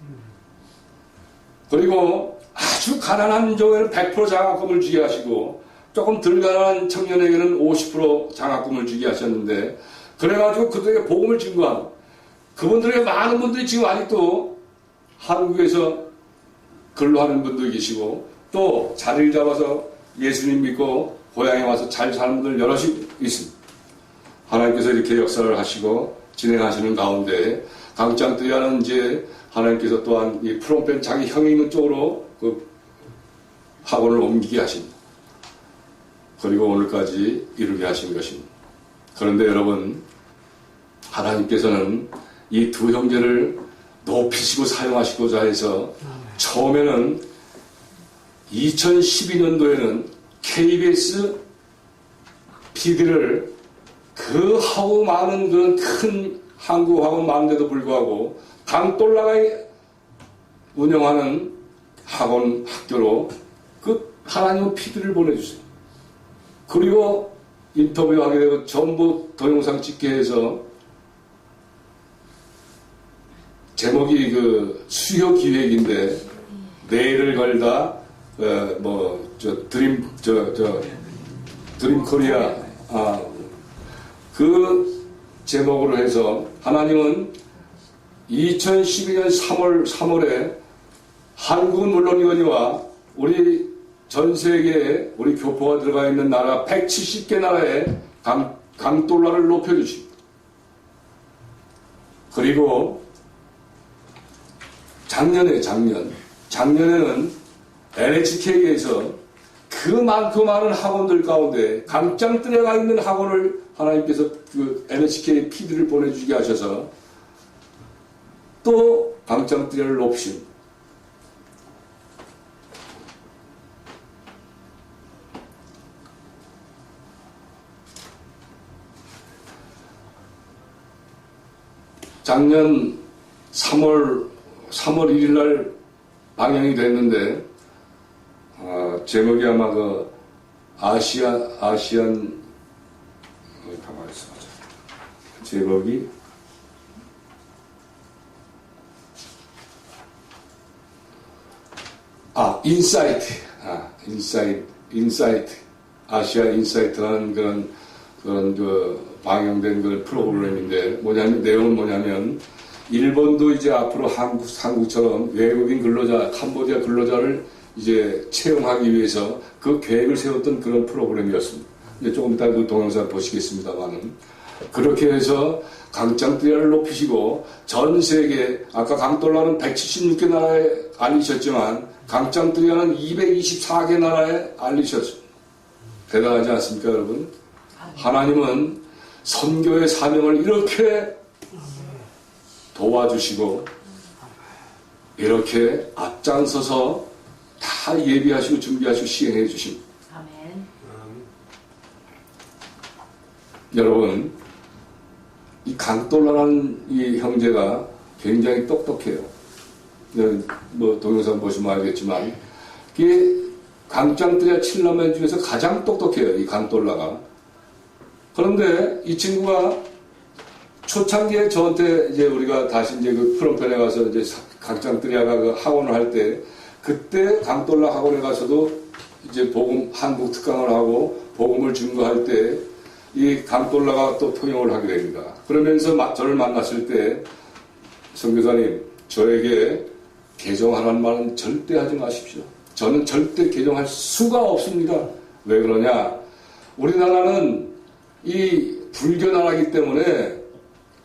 그리고 아주 가난한 종에는 100% 장학금을 주게 하시고 조금 덜 가난한 청년에게는 50% 장학금을 주게 하셨는데 그래가지고 그들에게 복음을 증거하고 그분들에게 많은 분들이 지금 아직도 한국에서 근로하는 분도 계시고 또 자리를 잡아서 예수님 믿고 고향에 와서 잘 사는 분들 여럿이 있습니다. 하나님께서 이렇게 역사를 하시고 진행하시는 가운데 강짱뜨리아는 이제 하나님께서 또한 이 프롬펜 자기 형이 있는 쪽으로 그 학원을 옮기게 하십니다. 그리고 오늘까지 이루게 하신 것입니다. 그런데 여러분 하나님께서는 이 두 형제를 높이시고 사용하시고자 해서 처음에는 2012년도에는 KBS PD를 그 하고 많은 그런 큰 한국 학원 많은데도 불구하고 강똘라가 운영하는 학원 학교로 그 하나님은 PD를 보내주세요. 그리고 인터뷰하게 되고 전부 동영상 찍게 해서 제목이 그 수요 기획인데 내일을 걸다 드림 코리아 그 제목으로 해서 하나님은 2012년 3월에 한국은 물론이거니와 우리 전 세계에 우리 교포가 들어가 있는 나라 170개 나라에 강돌라를 높여주십니다. 그리고 작년에는 NHK에서 그 많고 많은 학원들 가운데 강짱뜨리아가 있는 학원을 하나님께서 그 NHK PD를 보내주게 하셔서 또 강짱뜨리아를 높이십니다. 작년 3월 1일 날 방영이 됐는데 제목이 아마 그 아시안 가만히 있어 보자. 제목이 인사이트 아시아 인사이트라는 그런 그 방영된 그 프로그램인데 내용은 뭐냐면 일본도 이제 앞으로 한국처럼 외국인 근로자, 캄보디아 근로자를 이제 채용하기 위해서 그 계획을 세웠던 그런 프로그램이었습니다. 이제 조금 이따 그 동영상 보시겠습니다만은 그렇게 해서 강장들야를 높이시고 전 세계 아까 강돌라는 176개 나라에 알리셨지만 강장들야는 224개 나라에 알리셨습니다. 대단하지 않습니까, 여러분? 하나님은 선교의 사명을 이렇게 도와주시고 이렇게 앞장서서 다 예비하시고 준비하시고 시행해 주십니다. 아멘. 여러분, 이 강돌라라는 이 형제가 굉장히 똑똑해요. 뭐 동영상 보시면 알겠지만 이게 강장들야 7남매 중에서 가장 똑똑해요. 이 강돌라가. 그런데 이 친구가 초창기에 저한테 이제 우리가 다시 이제 그 프롬펜에 가서 이제 강장들야가 그 학원을 할 때 그때 강돌라 학원에 가서도 이제 한국 특강을 하고 복음을 증거할 때 이 강돌라가 또 통역을 하게 됩니다. 그러면서 저를 만났을 때 선교사님 저에게 개종하라는 말은 절대 하지 마십시오. 저는 절대 개종할 수가 없습니다. 왜 그러냐? 우리나라는 이 불교 나라이기 때문에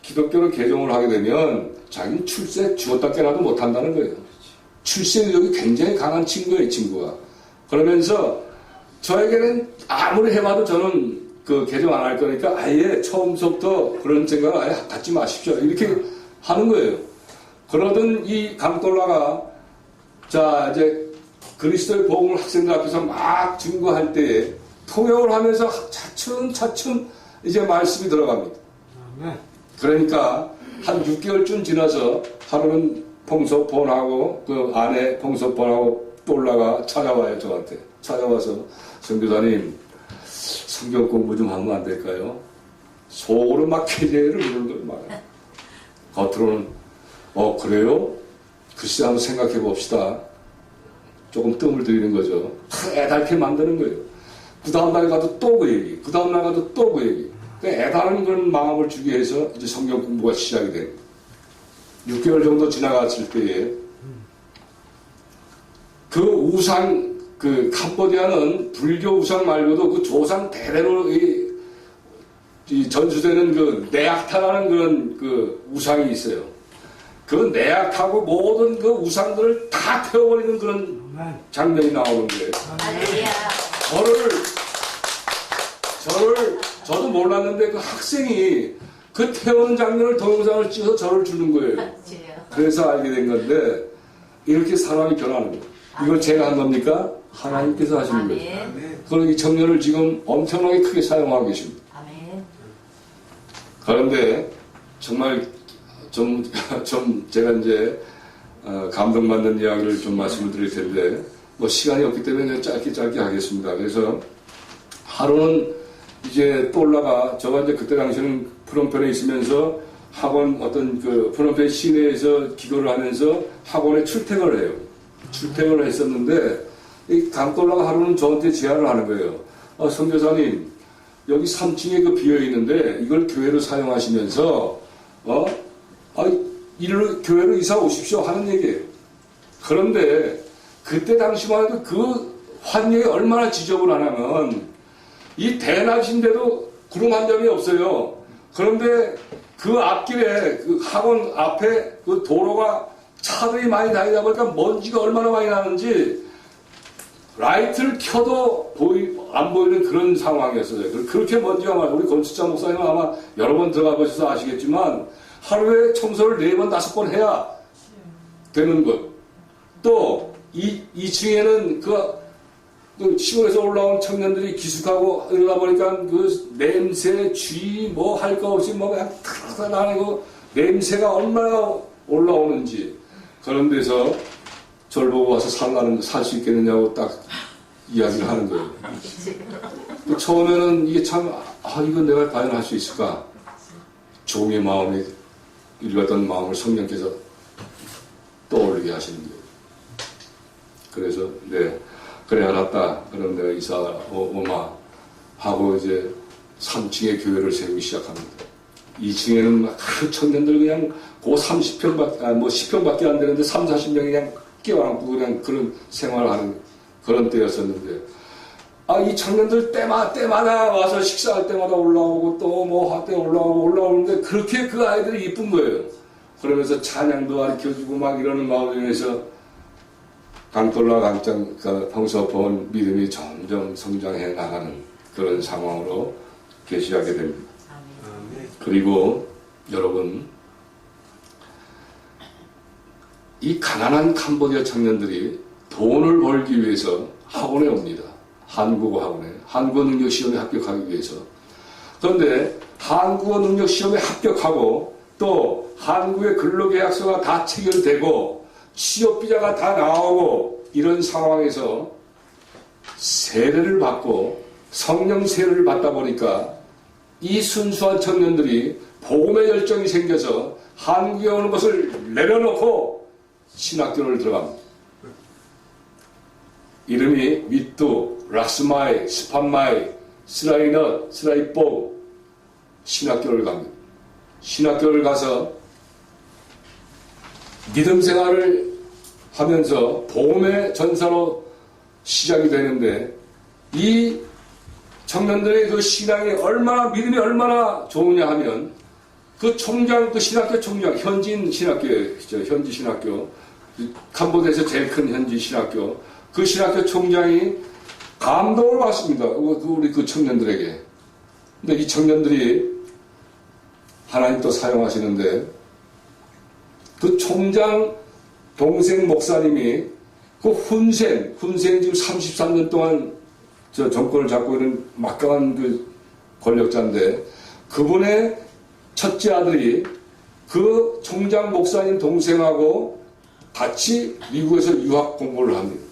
기독교로 개종을 하게 되면 자기는 출세 죽었다 깨나도 못한다는 거예요. 출세 의욕이 굉장히 강한 친구예요, 이 친구가. 그러면서 저에게는 아무리 해봐도 저는 그 개종 안 할 거니까 아예 처음부터 그런 생각을 아예 갖지 마십시오. 이렇게 하는 거예요. 그러던 이 강돌라가 자 이제 그리스도의 복음을 학생들 앞에서 막 증거할 때에 통역을 하면서 차츰 이제 말씀이 들어갑니다. 그러니까 한 6개월쯤 지나서 하루는 봉석본하고 그 아내 봉석본하고 돌라가 찾아와요. 저한테 찾아와서 선교사님 성경 공부 좀 하면 안 될까요? 속으로 막 개제를 이런 걸 말해요. 겉으로는 그래요? 글쎄 한번 생각해 봅시다. 조금 뜸을 들이는 거죠. 애달게 만드는 거예요. 그 다음날 가도 또 그 얘기, 그 다음날 가도 또 그 얘기. 애달은 그런 마음을 주기 위해서 이제 성경 공부가 시작이 됩니다. 6개월 정도 지나갔을 때에 그 우상, 그 캄보디아는 불교 우상 말고도 그 조상 대대로 이 전수되는 그 네악타라는 그런 그 우상이 있어요. 그 네악타고 모든 그 우상들을 다 태워버리는 그런 장면이 나오는 거예요. 저도 몰랐는데 그 학생이 그 태우는 장면을 동영상을 찍어서 저를 주는 거예요. 그래서 알게 된 건데 이렇게 사람이 변하는 거예요. 이걸 제가 한 겁니까? 하나님께서 하시는 거예요. 그리고 이 청년을 지금 엄청나게 크게 사용하고 계십니다. 그런데 정말 좀 제가 이제 감동받는 이야기를 좀 말씀을 드릴 텐데 뭐 시간이 없기 때문에 짧게 하겠습니다. 그래서 하루는 이제 또 올라가 저가 이제 그때 당시에는 프롬펜에 있으면서 학원 어떤 그 프롬펜 시내에서 기도를 하면서 학원에 출퇴근을 해요. 출퇴근을 했었는데 이 강돌라가 하루는 저한테 제안을 하는 거예요. 선교사님 여기 3층에 그 비어 있는데 이걸 교회로 사용하시면서 교회로 이사 오십시오 하는 얘기예요. 그런데 그때 당시만 해도 그 환경이 얼마나 지저분하냐면 이 대낮인데도 구름 한 점이 없어요. 그런데 그 앞길에 그 학원 앞에 그 도로가 차들이 많이 다니다 보니까 먼지가 얼마나 많이 나는지 라이트를 켜도 안 보이는 그런 상황이었어요. 그렇게 먼지가 많아요. 우리 건축자 목사님은 아마 여러 번 들어가 보셔서 아시겠지만 하루에 청소를 4번, 5번 해야 되는 것. 또 2층에는 그 시골에서 올라온 청년들이 기숙하고 이러다 보니까 그 냄새, 쥐, 뭐 할 거 없이 뭐 그냥 탁탁 나는 거 냄새가 얼마나 올라오는지 그런 데서 저를 보고 와서 살 수 있겠느냐고 딱 이야기를 하는 거예요. 또 처음에는 이게 참, 이건 내가 과연 할 수 있을까? 종의 마음에, 일렀던 마음을 성령께서 떠올리게 하시는 거예요. 그래서, 네, 그래, 알았다. 그럼 내가 이사 오마 하고 이제 3층에 교회를 세우기 시작합니다. 2층에는 막 청년들 그냥 그 30평밖에, 뭐 10평밖에 안 되는데 3, 40명이 그냥 끼어안고 그냥 그런 생활을 하는 그런 때였었는데, 이 청년들 때마다 와서 식사할 때마다 올라오고 또 뭐 할 때 올라오는데 그렇게 그 아이들이 이쁜 거예요. 그러면서 찬양도 가르쳐주고 막 이러는 마음에서 강돌라 강장 평소 본 믿음이 점점 성장해 나가는 그런 상황으로 계시하게 됩니다. 그리고 여러분, 이 가난한 캄보디아 청년들이 돈을 벌기 위해서 학원에 옵니다. 한국어 학원에, 한국어 능력 시험에 합격하기 위해서. 그런데 한국어 능력 시험에 합격하고 또 한국의 근로계약서가 다 체결되고 취업비자가 다 나오고 이런 상황에서 세례를 받고 성령 세례를 받다 보니까 이 순수한 청년들이 복음의 열정이 생겨서 한국에 오는 것을 내려놓고 신학교를 들어갑니다. 이름이 미뚜, 락스마이, 스판마이, 스라이넛, 스라이뽀 신학교를 갑니다. 신학교를 가서 믿음 생활을 하면서 복음의 전사로 시작이 되는데, 이 청년들의 그 신앙이 얼마나, 믿음이 얼마나 좋으냐 하면 그 총장, 그 신학교 총장, 현지인 신학교예요. 현지 신학교. 캄보디아에서 제일 큰 현지 신학교. 그 신학교 총장이 감동을 받습니다. 우리 그 청년들에게. 근데 이 청년들이 하나님 또 사용하시는데, 그 총장 동생 목사님이 그 훈센 지금 33년 동안 저 정권을 잡고 있는 막강한 그 권력자인데, 그분의 첫째 아들이 그 총장 목사님 동생하고 같이 미국에서 유학 공부를 합니다.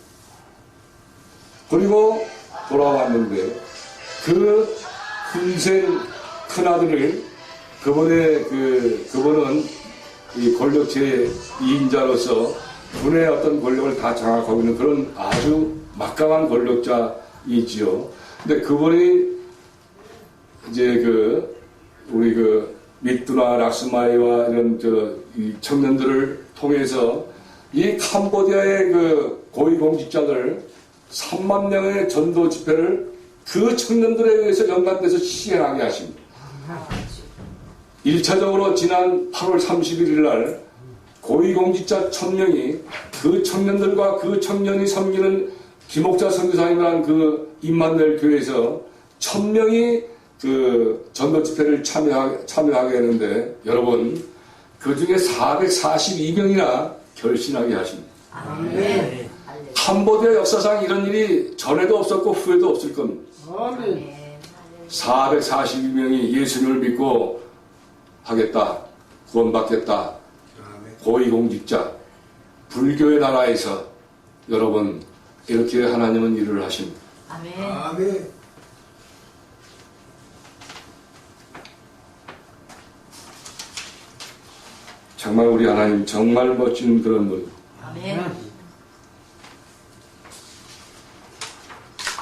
그리고 돌아왔는데 그 훈센 큰아들을 그분은 이 권력 제2인자로서 군의 어떤 권력을 다 장악하고 있는 그런 아주 막강한 권력자이지요. 근데 그분이 이제 우리 미뚜나 락스마이와 이런 이 청년들을 통해서 이 캄보디아의 고위공직자들 3만 명의 전도 집회를 그 청년들에 의해서 연관돼서 시행하게 하십니다. 1차적으로 지난 8월 31일 날 고위공직자 1000명이 그 청년들과 그 청년이 섬기는 김옥자 선교사님이라는 그 임마누엘 교회에서 1000명이 그 전도 집회를 참여하게 했는데, 여러분, 그 중에 442명이나 결신하게 하십니다. 아멘. 캄보디아 역사상 이런 일이 전에도 없었고 후에도 없을 겁니다. 442명이 예수님을 믿고 하겠다, 구원받겠다, 고위공직자, 불교의 나라에서 여러분, 이렇게 하나님은 일을 하십니다. 아멘. 정말 우리 하나님 정말 멋진 그런 분. 아멘.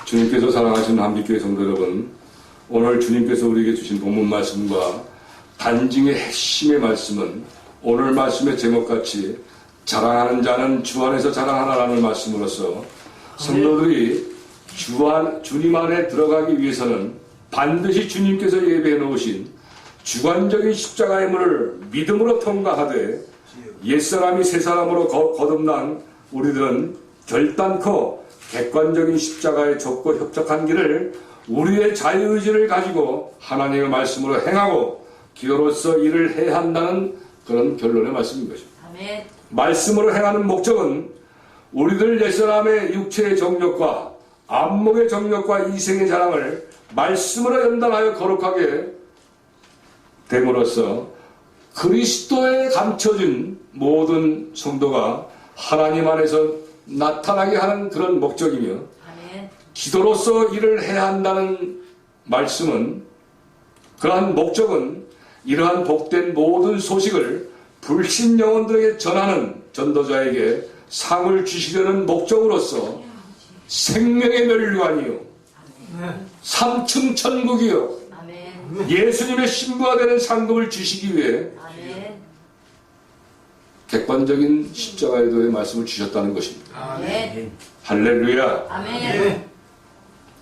주님께서 사랑하시는 한빛교회 성도 여러분, 오늘 주님께서 우리에게 주신 본문 말씀과 간증의 핵심의 말씀은 오늘 말씀의 제목같이 자랑하는 자는 주 안에서 자랑하라라는 말씀으로서 성도들이 주님 안에 들어가기 위해서는 반드시 주님께서 예배해 놓으신 주관적인 십자가의 문을 믿음으로 통과하되, 옛사람이 새사람으로 거듭난 우리들은 결단코 객관적인 십자가에 좁고 협착한 길을 우리의 자유의지를 가지고 하나님의 말씀으로 행하고 기도로서 일을 해야 한다는 그런 결론의 말씀인 것입니다. 아멘. 말씀으로 행하는 목적은 우리들 옛사람의 육체의 정욕과 안목의 정욕과 이생의 자랑을 말씀으로 연단하여 거룩하게 됨으로써 그리스도에 감춰진 모든 성도가 하나님 안에서 나타나게 하는 그런 목적이며, 아멘. 기도로서 일을 해야 한다는 말씀은, 그러한 목적은 이러한 복된 모든 소식을 불신 영혼들에게 전하는 전도자에게 상을 주시려는 목적으로서 생명의 멸류관이요 3층 천국이요 아멘. 예수님의 신부가 되는 상급을 주시기 위해 아멘. 객관적인 십자가의 도의 말씀을 주셨다는 것입니다. 아멘. 할렐루야. 아멘.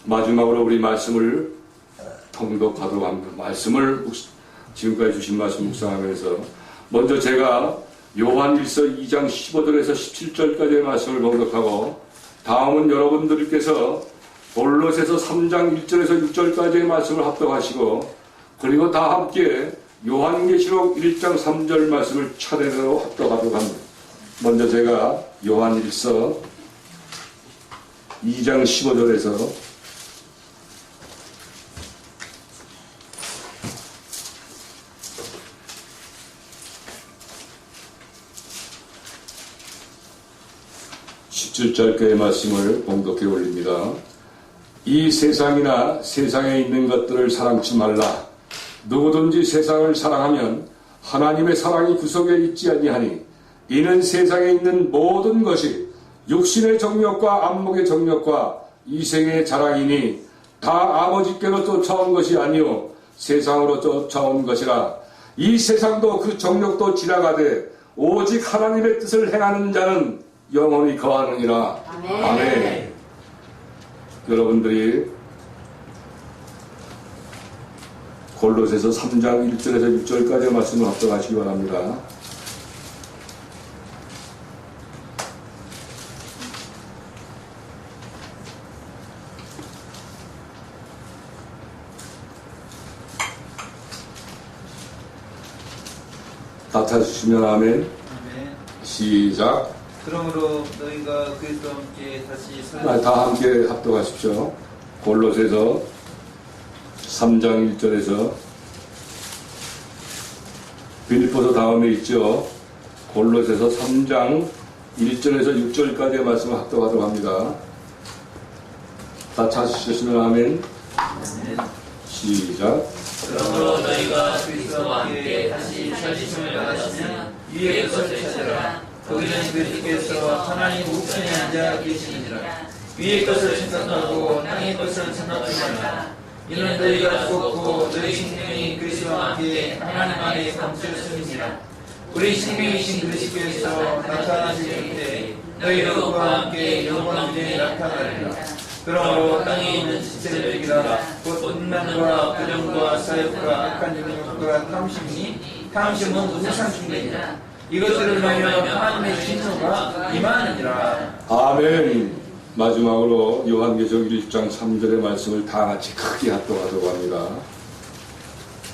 마지막으로 우리 말씀을 통독하도록 합니다. 말씀을 지금까지 주신 말씀 묵상하면서 먼저 제가 요한일서 2장 15절에서 17절까지의 말씀을 봉독하고, 다음은 여러분들께서 골로새서 3장 1절에서 6절까지의 말씀을 합독하시고, 그리고 다 함께 요한계시록 1장 3절 말씀을 차례로 합독하도록 합니다. 먼저 제가 요한일서 2장 15절에서 17절까지의 말씀을 봉독해 올립니다. 이 세상이나 세상에 있는 것들을 사랑치 말라. 누구든지 세상을 사랑하면 하나님의 사랑이 그 속에 있지 아니하니, 이는 세상에 있는 모든 것이 육신의 정욕과 안목의 정욕과 이생의 자랑이니 다 아버지께로 쫓아온 것이 아니요 세상으로 쫓아온 것이라. 이 세상도 그 정욕도 지나가되 오직 하나님의 뜻을 행하는 자는 영원히 거하느니라. 아멘. 아멘. 여러분들이 골로새서 3장 1절에서 6절까지의 말씀을 합독하시기 바랍니다. 다 찾으시면 아멘. 아멘. 시작. 그러므로 너희가 그리스도와 함께 다시 다 함께 합독하십시오. 골로새서 3장 1절에서 빌립보서 다음에 있죠. 골로새서 3장 1절에서 6절까지의 말씀을 합독하도록 합니다. 다 찾으셨으면 아멘. 시작. 그러므로 너희가 그리스도와 함께 다시 살리심을 받았으면 위의 것을 찾으라. 거기는 그리스도께서 하나님 우편에 앉아 계시느니라. 위의 것을 생각하고 땅의 것을 생각하지 말라. 이는 너희가 죽었고 너희 생명이 그리스도와 함께 하나님 안에 감추었음이니라. 우리 생명이신 그리스도께서 나타나실 때 너희도 그와 함께 영광에 나타나리라. 그러므로 땅에 있는 지체들이라 곧 음란과 부정과 사욕과 악한 영역과 탐심은 우상숭배이다. 이것들을 말하며 하나님의 진노가 임하느니라. 아멘. 마지막으로 요한계시록 1장 3절의 말씀을 다 같이 크게 합독하도록 합니다.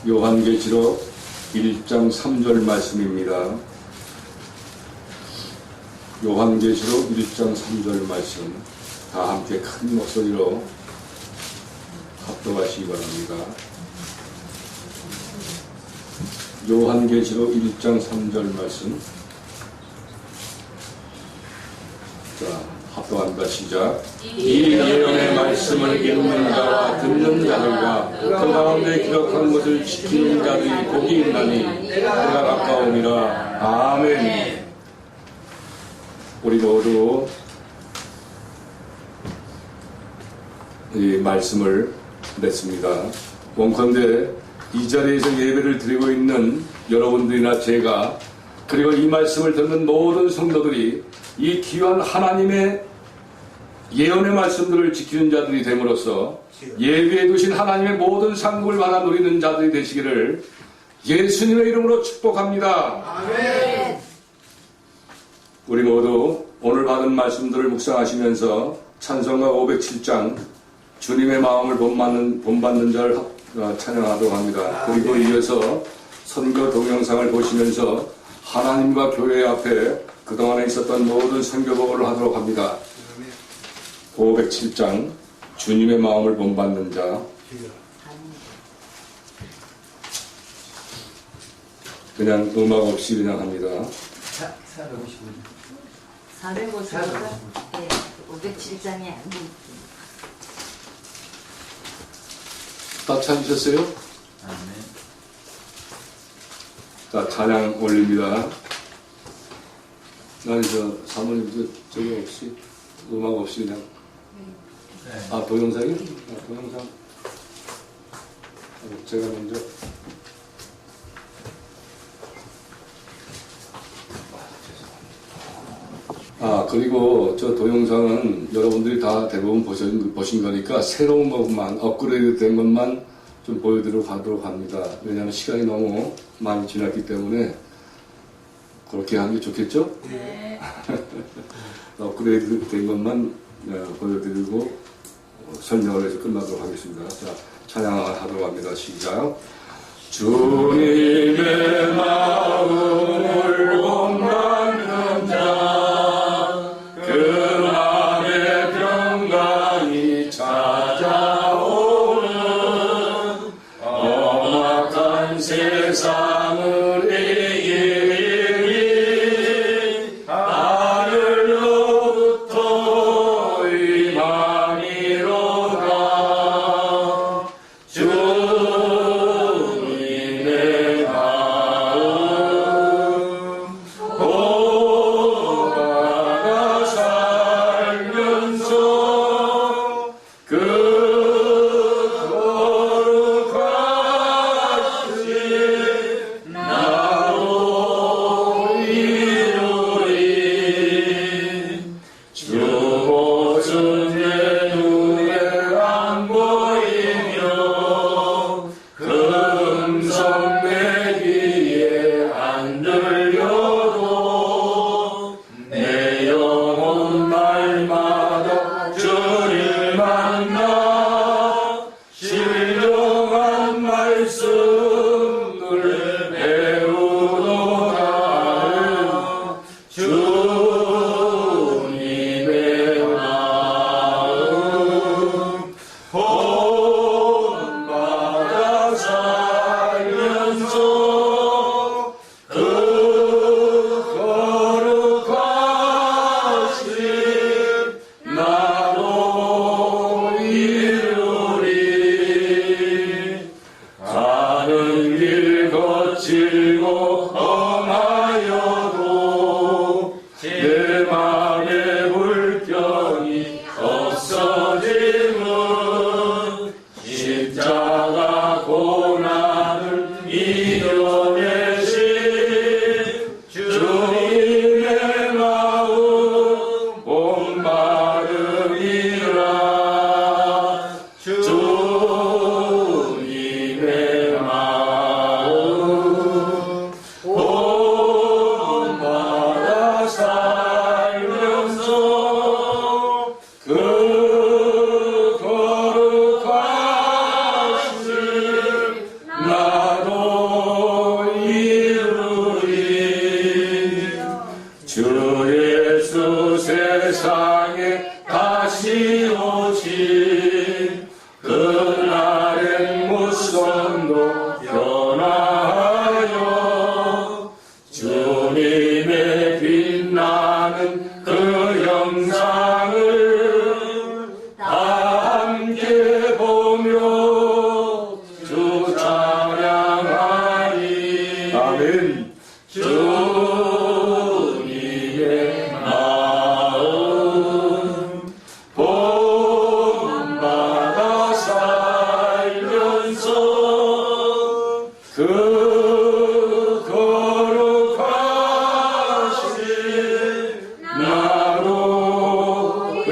요한계시록 1장 3절 말씀입니다. 요한계시록 1장 3절 말씀 다 함께 큰 목소리로 합독하시기 바랍니다. 요한계시록 1장 3절 말씀. 자, 합독합니다. 시작. 이 예언의 말씀을 읽는 자와 듣는 자들과 그 가운데 기록한 것을 지키는 자들이 복이 있나니 내가 가까우니라. 아멘. 우리 모두 이 말씀을 냈습니다. 원컨대 이 자리에서 예배를 드리고 있는 여러분들이나 제가, 그리고 이 말씀을 듣는 모든 성도들이 이 귀한 하나님의 예언의 말씀들을 지키는 자들이 됨으로써 예비해 두신 하나님의 모든 상급을 받아 누리는 자들이 되시기를 예수님의 이름으로 축복합니다. 아멘. 우리 모두 오늘 받은 말씀들을 묵상하시면서 찬송가 507장 주님의 마음을 본받는 자를 찬양하도록 합니다. 그리고 이어서 선교 동영상을 보시면서 하나님과 교회 앞에 그동안에 있었던 모든 선교복을 하도록 합니다. 507장 주님의 마음을 본받는 자. 그냥 음악 없이 그냥 합니다. 455장. 네, 507장에 안 돼. 다 찾으셨어요? 아멘. 자, 찬양 올립니다. 나는 사모님 저기 없이 음악 없이 그냥 아 동영상이요? 아, 동영상 제가 먼저 그리고 저 동영상은 여러분들이 다 대부분 보신 거니까 새로운 것만 업그레이드 된 것만 좀 보여드리도록 하도록 합니다. 왜냐하면 시간이 너무 많이 지났기 때문에 그렇게 하는 게 좋겠죠? 네. 업그레이드 된 것만 보여드리고 설명을 해서 끝나도록 하겠습니다. 자, 찬양하도록 합니다. 시작. 주님의 마음을 못 막는 자, 그 맘에 평강이 찾아오는 험악한 세상을 이기리 하늘로부터 임함이로다. 주님의 마음 보가 살면서 그 거룩하신 나로 이루리. 주 모습 내 눈에 안 보이며 그 음성 내 귀에 안 들려도 내 영혼 날마다 주를 만나 신령한 말씀을 배우노라. 주님의 마음 본받아 살면서 그 거룩하신 나로 이루리. 가는 길 거칠고 험하여도 내 맘에 불평이 없어짐은 십자가 고난을 이겨내신 주님의 마음 본받음이라. 주님의 마음 본받아 살면서 그 거룩하신 나로 이루리. 주 예수 세상에 다시 오신 그날의 무선도 변화하여 주님의 빛나는 그 영상을 다 함께 보며 주 찬양하리. 아멘. 주님의 마음 본받아 살면서 그 거룩하신 나로